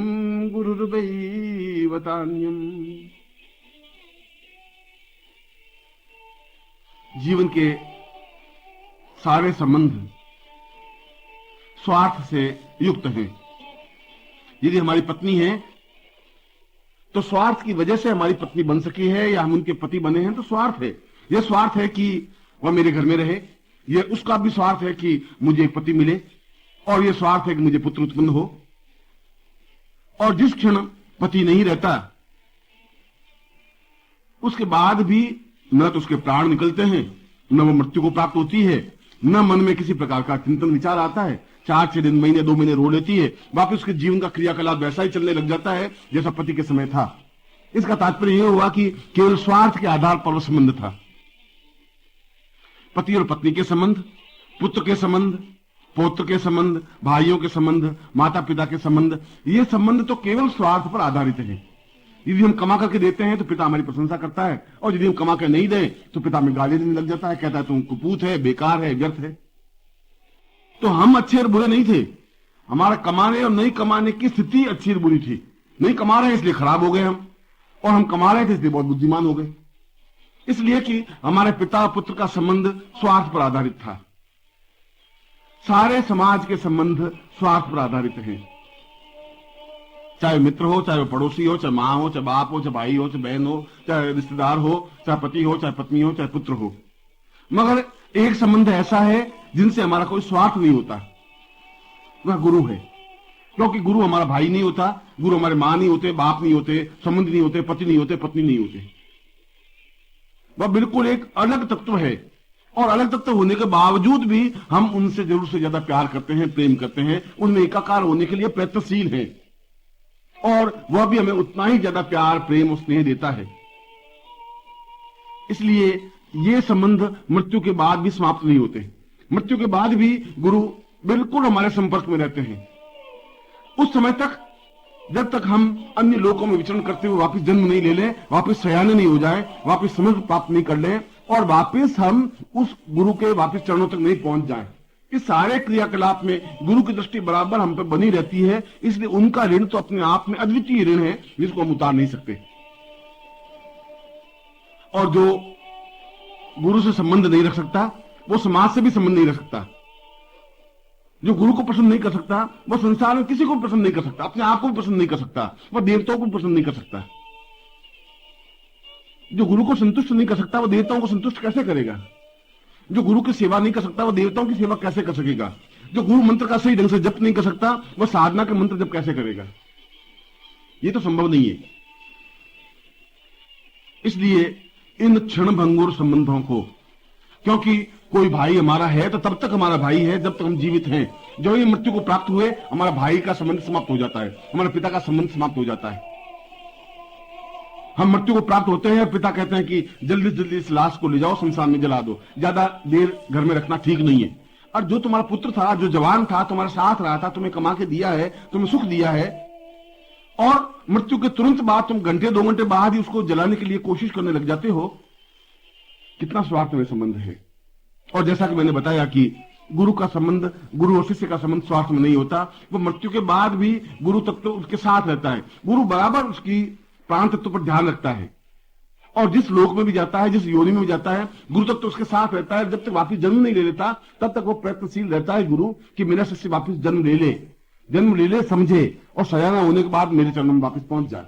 गुरुर्वैवतान्यम्। जीवन के सारे संबंध स्वार्थ से युक्त हैं। यदि हमारी पत्नी है तो स्वार्थ की वजह से हमारी पत्नी बन सकी है या हम उनके पति बने हैं तो स्वार्थ है। यह स्वार्थ है कि वह मेरे घर में रहे, यह उसका भी स्वार्थ है कि मुझे एक पति मिले, और यह स्वार्थ है कि मुझे पुत्र उत्पन्न हो। और जिस क्षण पति नहीं रहता उसके बाद भी न तो उसके प्राण निकलते हैं, न वो मृत्यु को प्राप्त होती है, न मन में किसी प्रकार का चिंतन विचार आता है। 4-6 दिन, महीने, 2 महीने रो लेती है, वापिस उसके जीवन का क्रियाकलाप वैसा ही चलने लग जाता है जैसा पति के समय था। इसका तात्पर्य यह हुआ कि केवल स्वार्थ के आधार पर वो संबंध था। पति और पत्नी के संबंध, पुत्र के संबंध, पौत्र के संबंध, भाइयों के संबंध, माता पिता के संबंध, ये संबंध तो केवल स्वार्थ पर आधारित है। यदि हम कमा करके देते हैं तो पिता हमारी प्रशंसा करता है, और यदि हम कमा कर नहीं दें तो पिता में गाली देने लग जाता है, कहता है तुम कुपूत है, बेकार है, व्यर्थ है। तो हम अच्छे और बुरे नहीं थे, हमारा कमाने और नहीं कमाने की स्थिति अच्छी और बुरी थी। नहीं कमा रहे इसलिए खराब हो गए हम, और हम कमा रहे थे इसलिए बहुत बुद्धिमान हो गए। इसलिए कि हमारे पिता पुत्र का संबंध स्वार्थ पर आधारित था। सारे समाज के संबंध स्वार्थ पर आधारित हैं, चाहे मित्र हो, चाहे पड़ोसी हो, चाहे मां हो, चाहे बाप हो, चाहे भाई हो, चाहे बहन हो, चाहे रिश्तेदार हो, चाहे पति हो, चाहे पत्नी हो, चाहे पुत्र हो। मगर एक संबंध ऐसा है जिनसे हमारा कोई स्वार्थ नहीं होता, वह गुरु है। क्योंकि गुरु हमारा भाई नहीं होता, गुरु हमारे मां नहीं होते, बाप नहीं होते, संबंध नहीं होते, पति नहीं होते, पत्नी नहीं होते। वह बिल्कुल एक अलग तत्व है, और अलग तत्व होने के बावजूद भी हम उनसे जरूर से ज्यादा प्यार करते हैं, प्रेम करते हैं, उनमें एकाकार होने के लिए प्रयत्नशील हैं, और वह भी हमें उतना ही ज्यादा प्यार, प्रेम और स्नेह देता है। इसलिए ये संबंध मृत्यु के बाद भी समाप्त नहीं होते। मृत्यु के बाद भी गुरु बिल्कुल हमारे संपर्क में रहते हैं, उस समय तक जब तक हम अन्य लोकों में विचरण करते हुए वापस जन्म नहीं ले लें, वापस सयाने नहीं हो जाए, वापस समझ प्राप्त नहीं कर लें, और वापस हम उस गुरु के वापस चरणों तक नहीं पहुंच जाएं। इस सारे क्रियाकलाप में गुरु की दृष्टि बराबर हम पर बनी रहती है। इसलिए उनका ऋण तो अपने आप में अद्वितीय ऋण है, जिसको हम उतार नहीं सकते। और जो गुरु से संबंध नहीं रख सकता वो समाज से भी संबंध नहीं रख सकता। जो गुरु को पसंद नहीं कर सकता वह संसार में किसी को भी पसंद नहीं कर सकता, अपने आप को भी पसंद नहीं कर सकता, वह देवताओं को भी पसंद नहीं कर सकता। जो गुरु को संतुष्ट नहीं कर सकता वह देवताओं को संतुष्ट कैसे करेगा? जो गुरु की सेवा नहीं कर सकता वह देवताओं की सेवा कैसे कर सकेगा? जो गुरु मंत्र का सही ढंग से जप नहीं कर सकता वह साधना के मंत्र जप कैसे करेगा? यह तो संभव नहीं है। इसलिए इन क्षण भंगुर संबंधों को, क्योंकि कोई भाई हमारा है तो तब तक हमारा भाई है जब तक हम जीवित हैं। जो ये मृत्यु को प्राप्त हुए हमारा भाई का संबंध समाप्त हो जाता है, हमारे पिता का संबंध समाप्त हो जाता है। हम मृत्यु को प्राप्त होते हैं और पिता कहते हैं कि जल्दी जल्दी इस लाश को ले जाओ, शमशान में जला दो, ज्यादा देर घर में रखना ठीक नहीं है। और जो तुम्हारा पुत्र था, जो जवान था, तुम्हारे साथ रहा था, तुम्हें कमा के दिया है, तुम्हें सुख दिया है, और मृत्यु के तुरंत बाद तुम घंटे 2 घंटे बाद ही उसको जलाने के लिए कोशिश करने लग जाते हो, कितना स्वार्थ में संबंध है। और जैसा कि मैंने बताया कि गुरु का संबंध, गुरु और शिष्य का संबंध स्वार्थ में नहीं होता, वो मृत्यु के बाद भी गुरु तत्व उसके साथ रहता है। गुरु बराबर उसकी प्राण तत्व पर ध्यान रखता है, और जिस लोक में भी जाता है, जिस योनि में भी जाता है, गुरु तत्व उसके साथ रहता है। जब तक वापिस जन्म नहीं ले लेता तब तक वो प्रयत्नशील रहता है गुरु कि मेरा शिष्य वापिस जन्म ले ले, समझे, और सयाना होने के बाद मेरे चरणों में वापिस पहुंच जाए।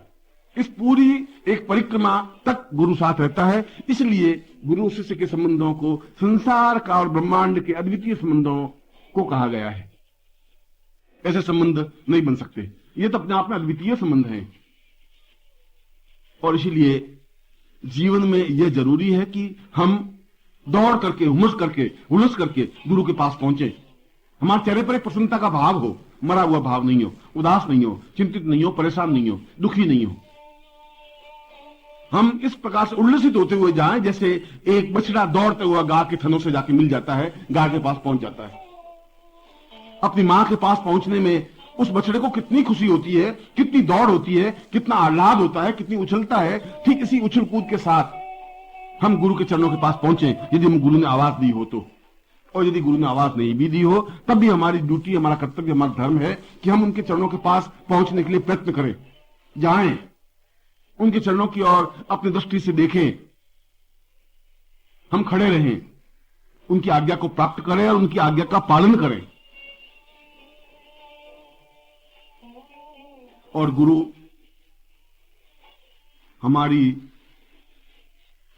इस पूरी एक परिक्रमा तक गुरु साथ रहता है। इसलिए गुरु शिष्य के संबंधों को संसार का और ब्रह्मांड के अद्वितीय संबंधों को कहा गया है। ऐसे संबंध नहीं बन सकते, ये तो अपने आप में अद्वितीय संबंध है। और इसीलिए जीवन में यह जरूरी है कि हम दौड़ करके, हुलस करके गुरु के पास पहुंचे। हमारे चेहरे पर एक प्रसन्नता का भाव हो, मरा हुआ भाव नहीं हो, उदास नहीं हो, चिंतित नहीं हो, परेशान नहीं हो, दुखी नहीं हो। हम इस प्रकार से उल्लसित होते हुए जाएं जैसे एक बछड़ा दौड़ते हुआ गाय के थनों से जाके मिल जाता है, गाय के पास पहुंच जाता है। अपनी मां के पास पहुंचने में उस बछड़े को कितनी खुशी होती है, कितनी दौड़ होती है, कितना आह्लाद होता है, कितनी उछलता है। ठीक इसी उछल कूद के साथ हम गुरु के चरणों के पास पहुंचे, यदि हम गुरु ने आवाज दी हो तो। और यदि गुरु ने आवाज नहीं भी दी हो तब भी हमारी ड्यूटी, हमारा कर्तव्य, हमारा धर्म है कि हम उनके चरणों के पास पहुंचने के लिए प्रयत्न करें, जाएं, उनके चरणों की ओर अपनी दृष्टि से देखें, हम खड़े रहें, उनकी आज्ञा को प्राप्त करें और उनकी आज्ञा का पालन करें। और गुरु हमारी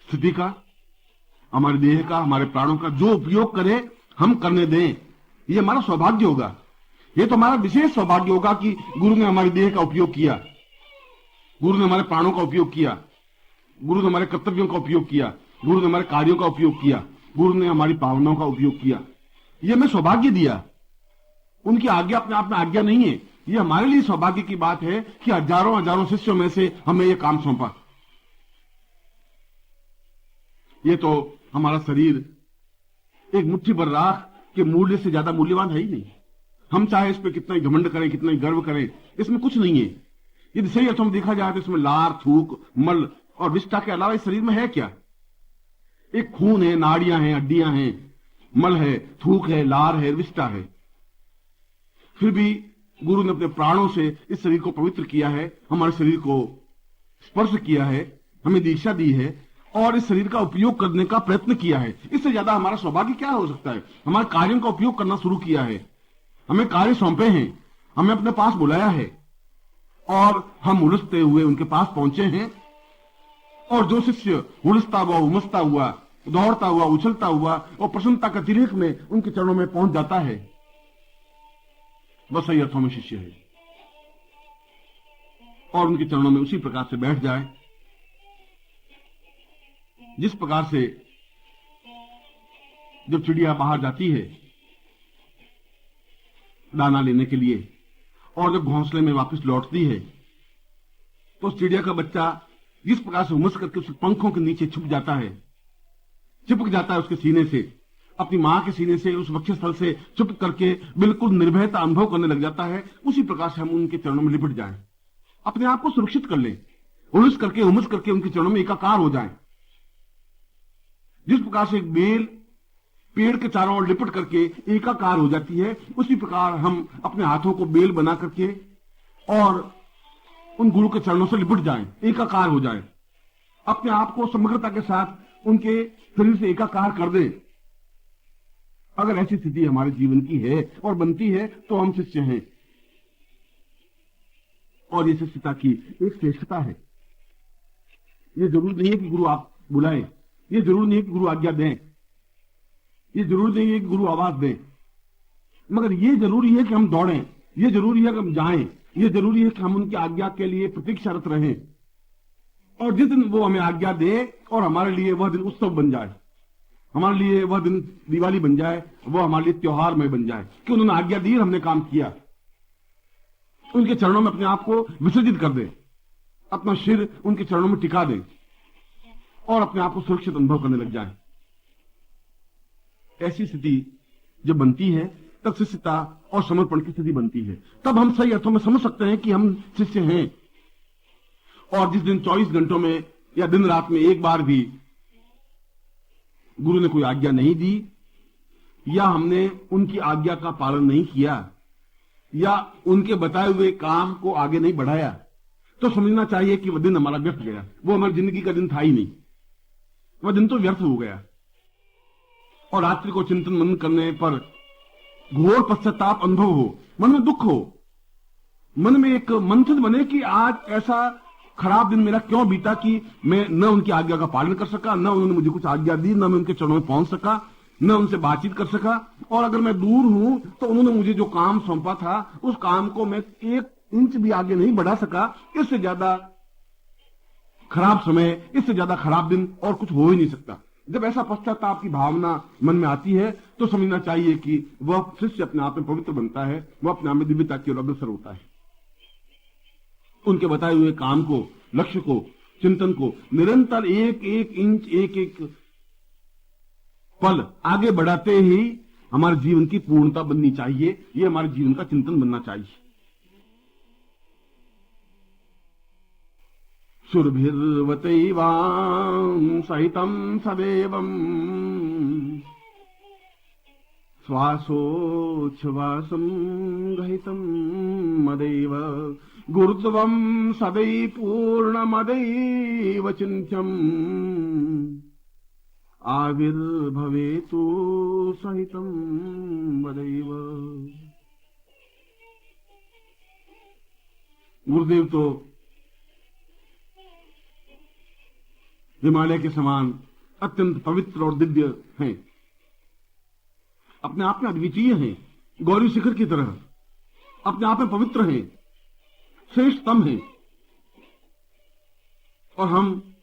स्थिति का, हमारे देह का, हमारे प्राणों का जो उपयोग करे हम करने दें, ये हमारा सौभाग्य होगा। ये तो हमारा विशेष सौभाग्य होगा कि गुरु ने हमारे देह का उपयोग किया, गुरु ने हमारे प्राणों का उपयोग किया, गुरु ने हमारे कर्तव्यों का उपयोग किया, गुरु ने हमारे कार्यों का उपयोग किया, गुरु ने हमारी भावनाओं का उपयोग किया। ये हमें सौभाग्य दिया। उनकी आज्ञा अपने आप में आज्ञा नहीं है, ये हमारे लिए सौभाग्य की बात है कि हजारों हजारों शिष्यों में से हमें यह काम सौंपा। ये तो हमारा शरीर एक मुट्ठी भर राख के मूल्य से ज्यादा मूल्यवान है ही नहीं। हम चाहे इस पर कितना ही घमंड करें, कितना ही गर्व करें, इसमें कुछ नहीं है। यदि सही अर्थों में देखा जाए तो इसमें लार, थूक, मल और विष्ठा के अलावा इस शरीर में है क्या? एक खून है, नाड़ियां हैं, हड्डियां हैं, मल है, थूक है, लार है, विष्ठा है। फिर भी गुरु ने अपने प्राणों से इस शरीर को पवित्र किया है, हमारे शरीर को स्पर्श किया है, हमें दीक्षा दी है और इस शरीर का उपयोग करने का प्रयत्न किया है। इससे ज्यादा हमारा सौभाग्य क्या हो सकता है? हमारे कार्यों का उपयोग करना शुरू किया है, हमें कार्य सौंपे हैं, हमें अपने पास बुलाया है और हम उलझते हुए उनके पास पहुंचे हैं। और जो शिष्य उलझता हुआ, उमसता हुआ, दौड़ता हुआ, उछलता हुआ और प्रसन्नता के अतिरेक में उनके चरणों में पहुंच जाता है, वह सही अर्थों में शिष्य है। और उनके चरणों में उसी प्रकार से बैठ जाए जिस प्रकार से जब चिड़िया बाहर जाती है दाना लेने के लिए और जब घोंसले में वापस लौटती है तो उस चिड़िया का बच्चा जिस प्रकार से उमस करके उसके पंखों के नीचे छुप जाता है, चिपक जाता है उसके सीने से, अपनी मां के सीने से, उस वक्षस्थल से चुप करके बिल्कुल निर्भयता अनुभव करने लग जाता है, उसी प्रकार से हम उनके चरणों में लिपट जाएं, अपने आप को सुरक्षित कर लें, उलझ करके, उमस करके उनके चरणों में एकाकार हो जाएं। जिस प्रकार से एक बेल पेड़ के चारों ओर लिपट करके एकाकार हो जाती है, उसी प्रकार हम अपने हाथों को बेल बना करके और उन गुरु के चरणों से लिपट जाएं, एकाकार हो जाएं, अपने आप को समग्रता के साथ उनके शरीर से एकाकार कर दें। अगर ऐसी स्थिति हमारे जीवन की है और बनती है तो हम शिष्य हैं। और ये शिष्यता की एक श्रेष्ठता है। ये जरूरी नहीं है कि गुरु आप बुलाएं, ये जरूरी नहीं है कि गुरु आज्ञा दें, ये जरूरी नहीं है कि गुरु आवाज दें, मगर ये जरूरी है कि हम दौड़ें, ये जरूरी है कि हम जाएं, ये जरूरी है कि हम उनकी आज्ञा के लिए प्रतीक्षारत रहें। और जिस दिन वो हमें आज्ञा दे और हमारे लिए वह दिन उत्सव बन जाए, हमारे लिए वह दिन दिवाली बन जाए, वह हमारे लिए त्योहार में बन जाए कि उन्होंने आज्ञा दी, हमने काम किया। उनके चरणों में अपने आप को विसर्जित कर दें, अपना सिर उनके चरणों में टिका दें और अपने आप को सुरक्षित अनुभव करने लग जाए। ऐसी स्थिति जब बनती है तब शिष्यता और समर्पण की स्थिति बनती है। तब हम सही अर्थों में समझ सकते हैं कि हम शिष्य हैं। और जिस दिन 24 घंटों में या दिन रात में एक बार भी गुरु ने कोई आज्ञा नहीं दी या हमने उनकी आज्ञा का पालन नहीं किया या उनके बताए हुए काम को आगे नहीं बढ़ाया, तो समझना चाहिए कि वह दिन हमारा व्यर्थ गया। वो हमारी जिंदगी का दिन था ही नहीं, वह दिन तो व्यर्थ हो गया। और रात्रि को चिंतन मनन करने पर घोर पश्चाताप अनुभव हो, मन में दुख हो, मन में एक मंथन बने कि आज ऐसा खराब दिन मेरा क्यों बीता कि मैं न उनकी आज्ञा का पालन कर सका, न उन्होंने मुझे कुछ आज्ञा दी, न मैं उनके चरणों में पहुंच सका, न उनसे बातचीत कर सका। और अगर मैं दूर हूं तो उन्होंने मुझे जो काम सौंपा था उस काम को मैं 1 इंच भी आगे नहीं बढ़ा सका। इससे ज्यादा खराब समय, इससे ज्यादा खराब दिन और कुछ हो ही नहीं सकता। जब ऐसा पश्चाताप की भावना मन में आती है तो समझना चाहिए कि वह शिष्य अपने आप में पवित्र बनता है, वह अपने आप में दिव्यता की ओर अग्रसर होता है। उनके बताए हुए काम को, लक्ष्य को, चिंतन को निरंतर 1-1 इंच, 1-1 पल आगे बढ़ाते ही हमारे जीवन की पूर्णता बननी चाहिए। यह हमारे जीवन का चिंतन बनना चाहिए। सुरभिर्वतैवां सहितं सदैवम् श्वासोच्छ्वासं गहितं मदैव गुरुत्वं सदै पूर्णमदैव चिन्त्यम् आविर्भवेतु सहितं वदैव। गुरुदेव तो हिमालय के समान अत्यंत पवित्र और दिव्य हैं, अपने आप में अद्वितीय हैं, गौरी शिखर की तरह अपने आप में पवित्र हैं, श्रेष्ठतम हैं। और हम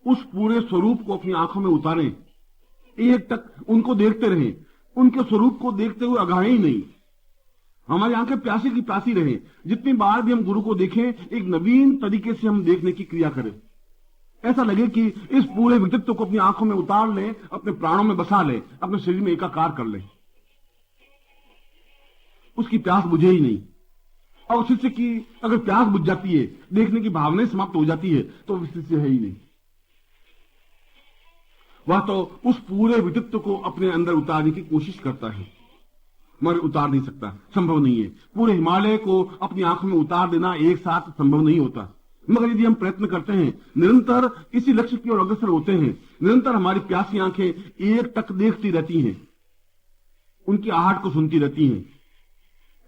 उस पूरे स्वरूप को अपनी आंखों में उतारें, एक टक उनको देखते रहें, उनके स्वरूप को देखते हुए अघाएं ही नहीं, हमारी आंखें प्यासी की प्यासी रहें। जितनी बार भी हम गुरु को देखें, एक नवीन तरीके से हम देखने की क्रिया करें। ऐसा लगे कि इस पूरे व्यक्तित्व को अपनी आंखों में उतार लें, अपने प्राणों में बसा लें, अपने शरीर में एकाकार कर लें। उसकी प्यास बुझे ही नहीं। और शिष्य की अगर प्यास बुझ जाती है, देखने की भावनाएं समाप्त हो जाती है, तो शिष्य है ही नहीं। वह तो उस पूरे व्यक्तित्व को अपने अंदर उतारने की कोशिश करता है, मगर उतार नहीं सकता, संभव नहीं है। पूरे हिमालय को अपनी आंखों में उतार देना एक साथ संभव नहीं होता। मगर यदि हम प्रयत्न करते हैं, निरंतर इसी लक्ष्य की ओर अग्रसर होते हैं, निरंतर हमारी प्यासी आंखें एक टक देखती रहती हैं, उनकी आहट को सुनती रहती हैं।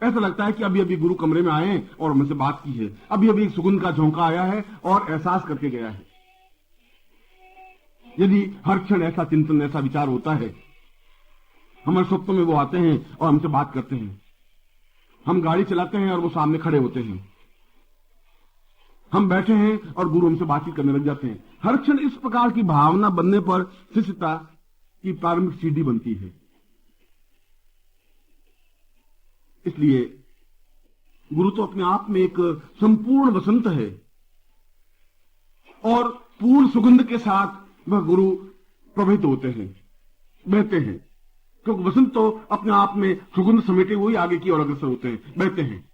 ऐसा लगता है कि अभी अभी गुरु कमरे में आए और हमसे बात की है, अभी अभी एक सुगंध का झोंका आया है और एहसास करके गया है। यदि हर क्षण ऐसा चिंतन, ऐसा विचार होता है, हमारे स्वप्नों में वो आते हैं और हमसे बात करते हैं, हम गाड़ी चलाते हैं और वो सामने खड़े होते हैं, हम बैठे हैं और गुरु हमसे बातचीत करने लग जाते हैं। हर क्षण इस प्रकार की भावना बनने पर शिष्यता की प्रारंभिक सीढ़ी बनती है। इसलिए गुरु तो अपने आप में एक संपूर्ण वसंत है और पूर्ण सुगंध के साथ वह गुरु प्रभावित होते हैं, बहते हैं, क्योंकि वसंत तो अपने आप में सुगंध समेटे हुए आगे की ओर अग्रसर होते हैं, बहते हैं।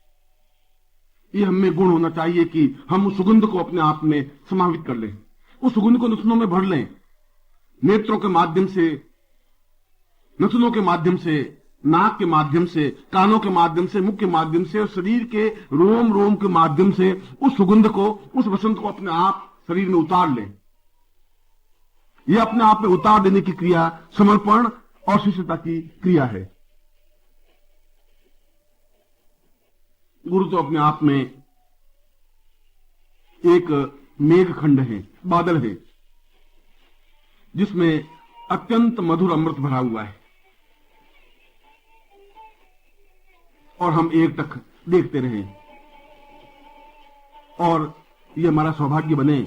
ये हमें गुण होना चाहिए कि हम उस सुगंध को अपने आप में समावित कर लें, उस सुगंध को नथनों में भर लें, नेत्रों के माध्यम से, नथनों के माध्यम से, नाक के माध्यम से, कानों के माध्यम से, मुख के माध्यम से और शरीर के रोम रोम के माध्यम से उस सुगंध को, उस वसंत को अपने आप शरीर में उतार लें। यह अपने आप में उतार देने की क्रिया समर्पण और शिष्यता की क्रिया है। गुरु तो अपने आप में एक मेघखंड है, बादल है, जिसमें अत्यंत मधुर अमृत भरा हुआ है और हम एक टक देखते रहें और यह हमारा सौभाग्य बने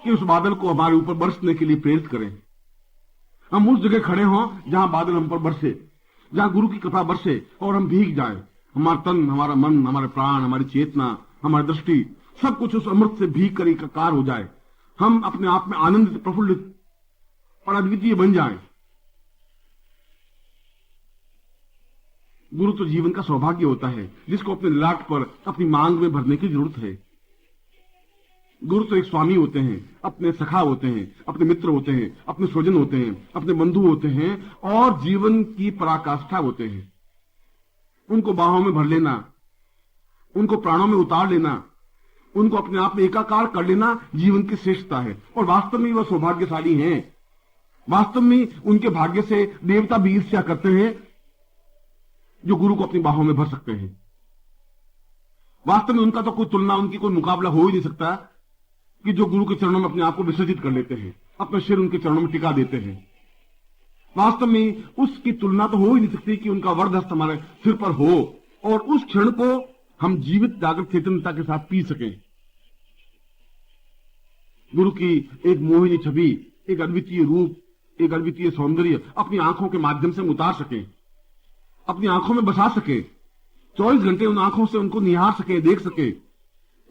कि उस बादल को हमारे ऊपर बरसने के लिए प्रेरित करें। हम उस जगह खड़े हों जहां बादल हम पर बरसे, जहां गुरु की कृपा बरसे और हम भीग जाएं। हमारा तन, हमारा मन, हमारे प्राण, हमारी चेतना, हमारी दृष्टि, सब कुछ उस अमृत से भीग कर एकाकार हो जाए। हम अपने आप में आनंदित, प्रफुल्लित और अद्वितीय बन जाएं। गुरु तो जीवन का सौभाग्य होता है, जिसको अपने ललाट पर अपनी मांग में भरने की जरूरत है। गुरु तो एक स्वामी होते हैं, अपने सखा होते हैं, अपने मित्र होते हैं, अपने स्वजन होते हैं, अपने बंधु होते हैं और जीवन की पराकाष्ठा होते हैं। उनको बाहों में भर लेना, उनको प्राणों में उतार लेना, उनको अपने आप में एकाकार कर लेना जीवन की श्रेष्ठता है। और वास्तव में वह सौभाग्यशाली हैं। वास्तव में उनके भाग्य से देवता भी ईर्ष्या करते हैं जो गुरु को अपनी बाहों में भर सकते हैं। वास्तव में उनका तो कोई तुलना, उनकी कोई मुकाबला हो ही नहीं सकता कि जो गुरु के चरणों में अपने आप को विसर्जित कर लेते हैं, अपना सिर उनके चरणों में टिका देते हैं। वास्तव में उसकी तुलना तो हो ही नहीं सकती कि उनका वरदहस्त हमारे सिर पर हो और उस क्षण को हम जीवित जागृत चेतनता के साथ पी सकें। गुरु की एक मोहिनी छवि, एक अद्वितीय रूप, एक अद्वितीय सौंदर्य अपनी आंखों के माध्यम से हम उतार सकें, अपनी आंखों में बसा सके, 24 घंटे उन आंखों से उनको निहार सके, देख सके,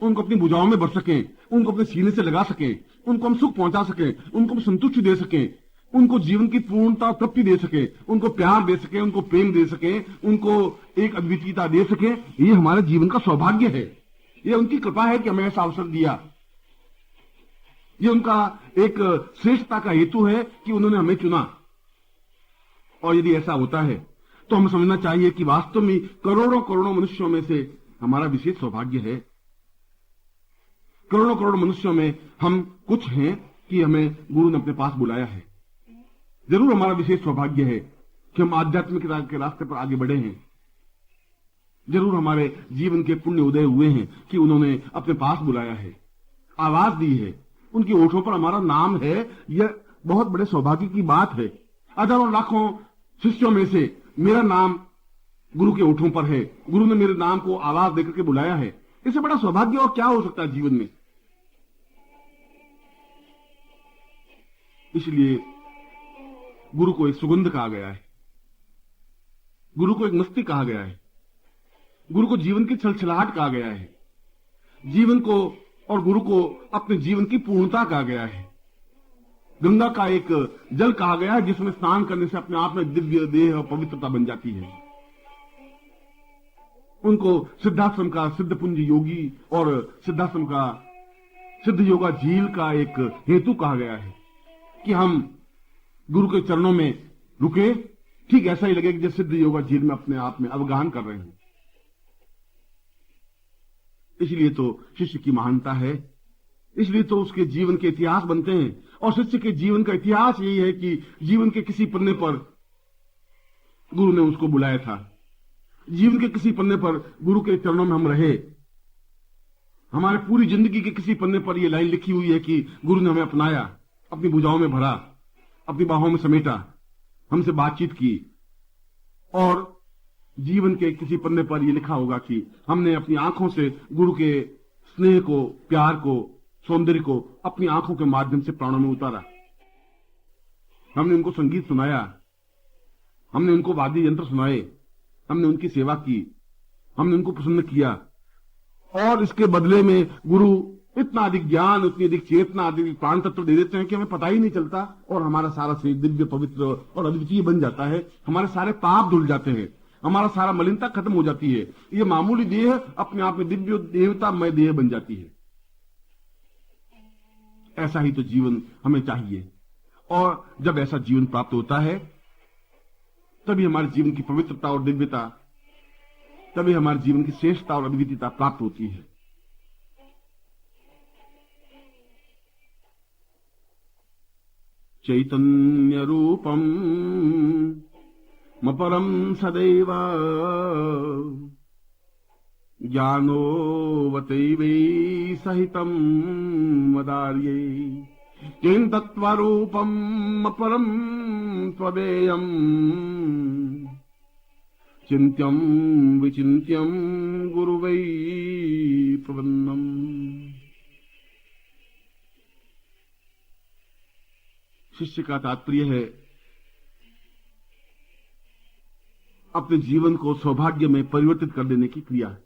उनको अपनी भुजाओं में भर सके, उनको अपने सीने से लगा सके, उनको हम सुख पहुंचा सके, उनको हम संतुष्टि दे सके, उनको जीवन की पूर्णता तृप्ति दे सके, उनको प्यार दे सके, उनको प्रेम दे सके, उनको एक अद्वितीयता दे सके। ये हमारे जीवन का सौभाग्य है। ये उनकी कृपा है कि हमें ऐसा अवसर दिया। ये उनका एक श्रेष्ठता का हेतु है कि उन्होंने हमें चुना। और यदि ऐसा होता है तो हमें समझना चाहिए कि वास्तव में करोड़ों करोड़ों मनुष्यों में से हमारा विशेष सौभाग्य है। करोड़ों करोड़ मनुष्यों में हम कुछ हैं कि हमें गुरु ने अपने पास बुलाया है। जरूर हमारा विशेष सौभाग्य है कि हम आध्यात्मिक के रास्ते पर आगे बढ़े हैं। जरूर हमारे जीवन के पुण्य उदय हुए हैं कि उन्होंने अपने पास बुलाया है, आवाज दी है, उनकी ओठों पर हमारा नाम है। यह बहुत बड़े सौभाग्य की बात है। हजारों लाखों शिष्यों में से मेरा नाम गुरु के ओठों पर है, गुरु ने मेरे नाम को आवाज देकर के बुलाया है। इससे बड़ा सौभाग्य और क्या हो सकता है जीवन में। इसलिए गुरु को एक सुगंध कहा गया है, गुरु को एक मस्ती कहा गया है, गुरु को जीवन की छलछलाहट कहा गया है, जीवन को और गुरु को अपने जीवन की पूर्णता कहा गया है। गंगा का एक जल कहा गया है जिसमें स्नान करने से अपने आप में दिव्य देह और पवित्रता बन जाती है। उनको सिद्धाश्रम का सिद्ध पुंज योगी और सिद्धाश्रम का सिद्ध योगा झील का एक हेतु कहा गया है कि हम गुरु के चरणों में रुके, ठीक ऐसा ही लगे कि जैसे सिद्ध योगा झील में अपने आप में अवगाहन कर रहे हैं। इसलिए तो शिष्य की महानता है, इसलिए तो उसके जीवन के इतिहास बनते हैं। और शिष्य के जीवन का इतिहास यही है कि जीवन के किसी पन्ने पर गुरु ने उसको बुलाया था, जीवन के किसी पन्ने पर गुरु के चरणों में हम रहे। हमारे पूरी जिंदगी के किसी पन्ने पर यह लाइन लिखी हुई है कि गुरु ने हमें अपनाया, अपनी भुजाओं में भरा, अपनी बाहों में समेटा, हमसे बातचीत की। और जीवन के किसी पन्ने पर यह लिखा होगा कि हमने अपनी आंखों से गुरु के स्नेह को, प्यार को, सौंदर्य को अपनी आंखों के माध्यम से प्राणों में उतारा। हमने उनको संगीत सुनाया, हमने उनको वाद्य यंत्र सुनाए, हमने उनकी सेवा की, हमने उनको प्रसन्न किया। और इसके बदले में गुरु इतना अधिक ज्ञान, इतनी अधिक चेतना, अधिक प्राण तत्व दे देते हैं कि हमें पता ही नहीं चलता और हमारा सारा शरीर दिव्य, पवित्र और अद्वितीय बन जाता है। हमारे सारे पाप धुल जाते हैं, हमारा सारा मलिनता खत्म हो जाती है। ये मामूली देह अपने आप में दिव्य देवतामय देह बन जाती है। ऐसा ही तो जीवन हमें चाहिए। और जब ऐसा जीवन प्राप्त होता है तभी हमारे जीवन की पवित्रता और दिव्यता, तभी हमारे जीवन की श्रेष्ठता और अद्वितीयता प्राप्त होती है। चैतन्य रूपम मपरम सदैव ज्ञानोवतैवै सहितं वदार्ये किं तत्त्वरूपम् अपरं त्वदेयम् चिन्त्यं विचिन्त्यं गुरुवै प्रपन्नम्। शिष्य का तात्पर्य है अपने जीवन को सौभाग्य में परिवर्तित कर देने की क्रिया।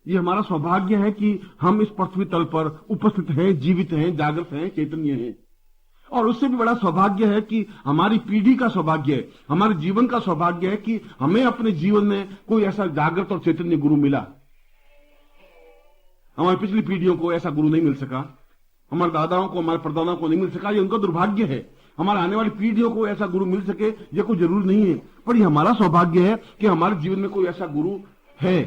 ये हमारा सौभाग्य है कि हम इस पृथ्वी तल पर उपस्थित हैं, जीवित हैं, जागृत हैं, चैतन्य हैं। और उससे भी बड़ा सौभाग्य है कि हमारी पीढ़ी का सौभाग्य है, हमारे जीवन का सौभाग्य है कि हमें अपने जीवन में कोई ऐसा जागृत और चैतन्य गुरु मिला। हमारी पिछली पीढ़ियों को ऐसा गुरु नहीं मिल सका, हमारे दादाओं को, हमारे परदादाओं को नहीं मिल सका। ये उनका दुर्भाग्य है। हमारे आने वाली पीढ़ियों को ऐसा गुरु मिल सके ये कोई जरूर नहीं है, पर ये हमारा सौभाग्य है कि हमारे जीवन में कोई ऐसा गुरु है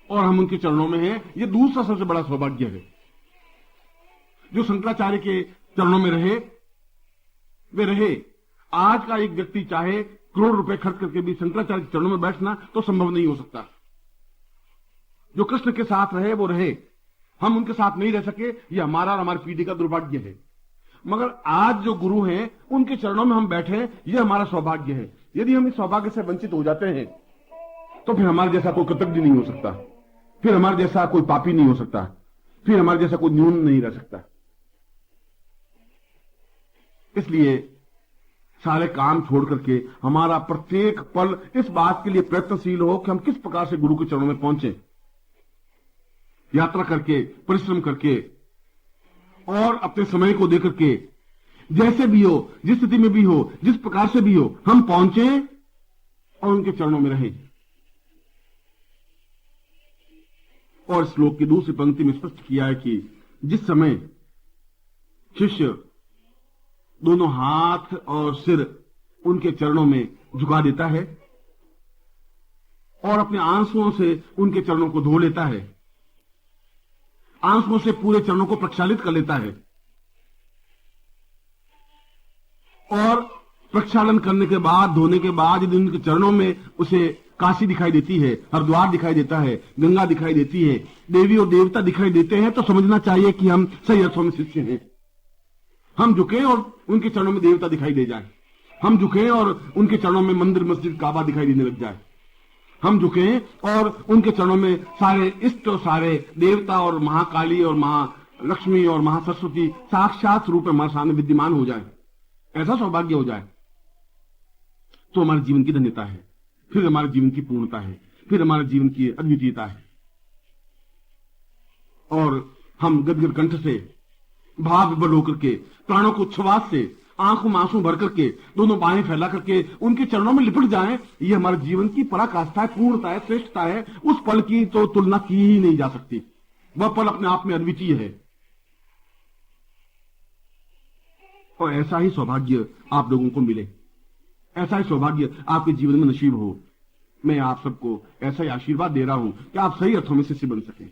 और हम उनके चरणों में हैं। ये दूसरा सबसे बड़ा सौभाग्य है। जो शंकराचार्य के चरणों में रहे वे रहे। आज का एक व्यक्ति चाहे करोड़ रुपए खर्च करके भी शंकराचार्य के चरणों में बैठना तो संभव नहीं हो सकता। जो कृष्ण के साथ रहे वो रहे, हम उनके साथ नहीं रह सके, ये हमारा और हमारी पीढ़ी का दुर्भाग्य है। मगर आज जो गुरु हैं उनके चरणों में हम बैठे, ये हमारा सौभाग्य है। यदि हम इस सौभाग्य से वंचित हो जाते हैं तो फिर हमारे जैसा कोई कृतज्ञ नहीं हो सकता, फिर हमारे जैसा कोई पापी नहीं हो सकता, फिर हमारे जैसा कोई न्यून नहीं रह सकता। इसलिए सारे काम छोड़ करके हमारा प्रत्येक पल इस बात के लिए प्रयत्नशील हो कि हम किस प्रकार से गुरु के चरणों में पहुंचे, यात्रा करके, परिश्रम करके और अपने समय को देकर के, जैसे भी हो, जिस स्थिति में भी हो, जिस प्रकार से भी हो, हम पहुंचे और उनके चरणों में रहें। और श्लोक की दूसरी पंक्ति में स्पष्ट किया है कि जिस समय शिष्य दोनों हाथ और सिर उनके चरणों में झुका देता है और अपने आंसुओं से उनके चरणों को धो लेता है, आंसुओं से पूरे चरणों को प्रक्षालित कर लेता है और प्रक्षालन करने के बाद, धोने के बाद यदि उनके चरणों में उसे काशी दिखाई देती है, हरिद्वार दिखाई देता है, गंगा दिखाई देती है, देवी और देवता दिखाई देते हैं, तो समझना चाहिए कि हम सही अर्थों में शिष्य हैं। हम झुके और उनके चरणों में देवता दिखाई दे जाए, हम झुके और उनके चरणों में मंदिर मस्जिद काबा दिखाई देने लग जाए, हम झुके और उनके चरणों में सारे इष्ट और सारे देवता और महाकाली और महालक्ष्मी और महासरस्वती साक्षात रूप में हमारे सामने विद्यमान हो जाए, ऐसा सौभाग्य हो जाए, तो हमारे जीवन की धन्यता है, फिर हमारे जीवन की पूर्णता है, फिर हमारे जीवन की अद्वितीयता है। और हम गदगद कंठ से, भाव विभोर होकर के, प्राणों को उच्छ्वास से, आंखों में आंसू भर करके, दोनों बाहें फैला करके उनके चरणों में लिपट जाएं, ये हमारे जीवन की पराकाष्ठा है, पूर्णता है, श्रेष्ठता है। उस पल की तो तुलना की ही नहीं जा सकती, वह पल अपने आप में अद्वितीय है। और ऐसा ही सौभाग्य आप लोगों को मिले, ऐसा ही सौभाग्य आपके जीवन में नसीब हो। मैं आप सबको ऐसा ही आशीर्वाद दे रहा हूं कि आप सही अर्थों में शिष्य बन सकें।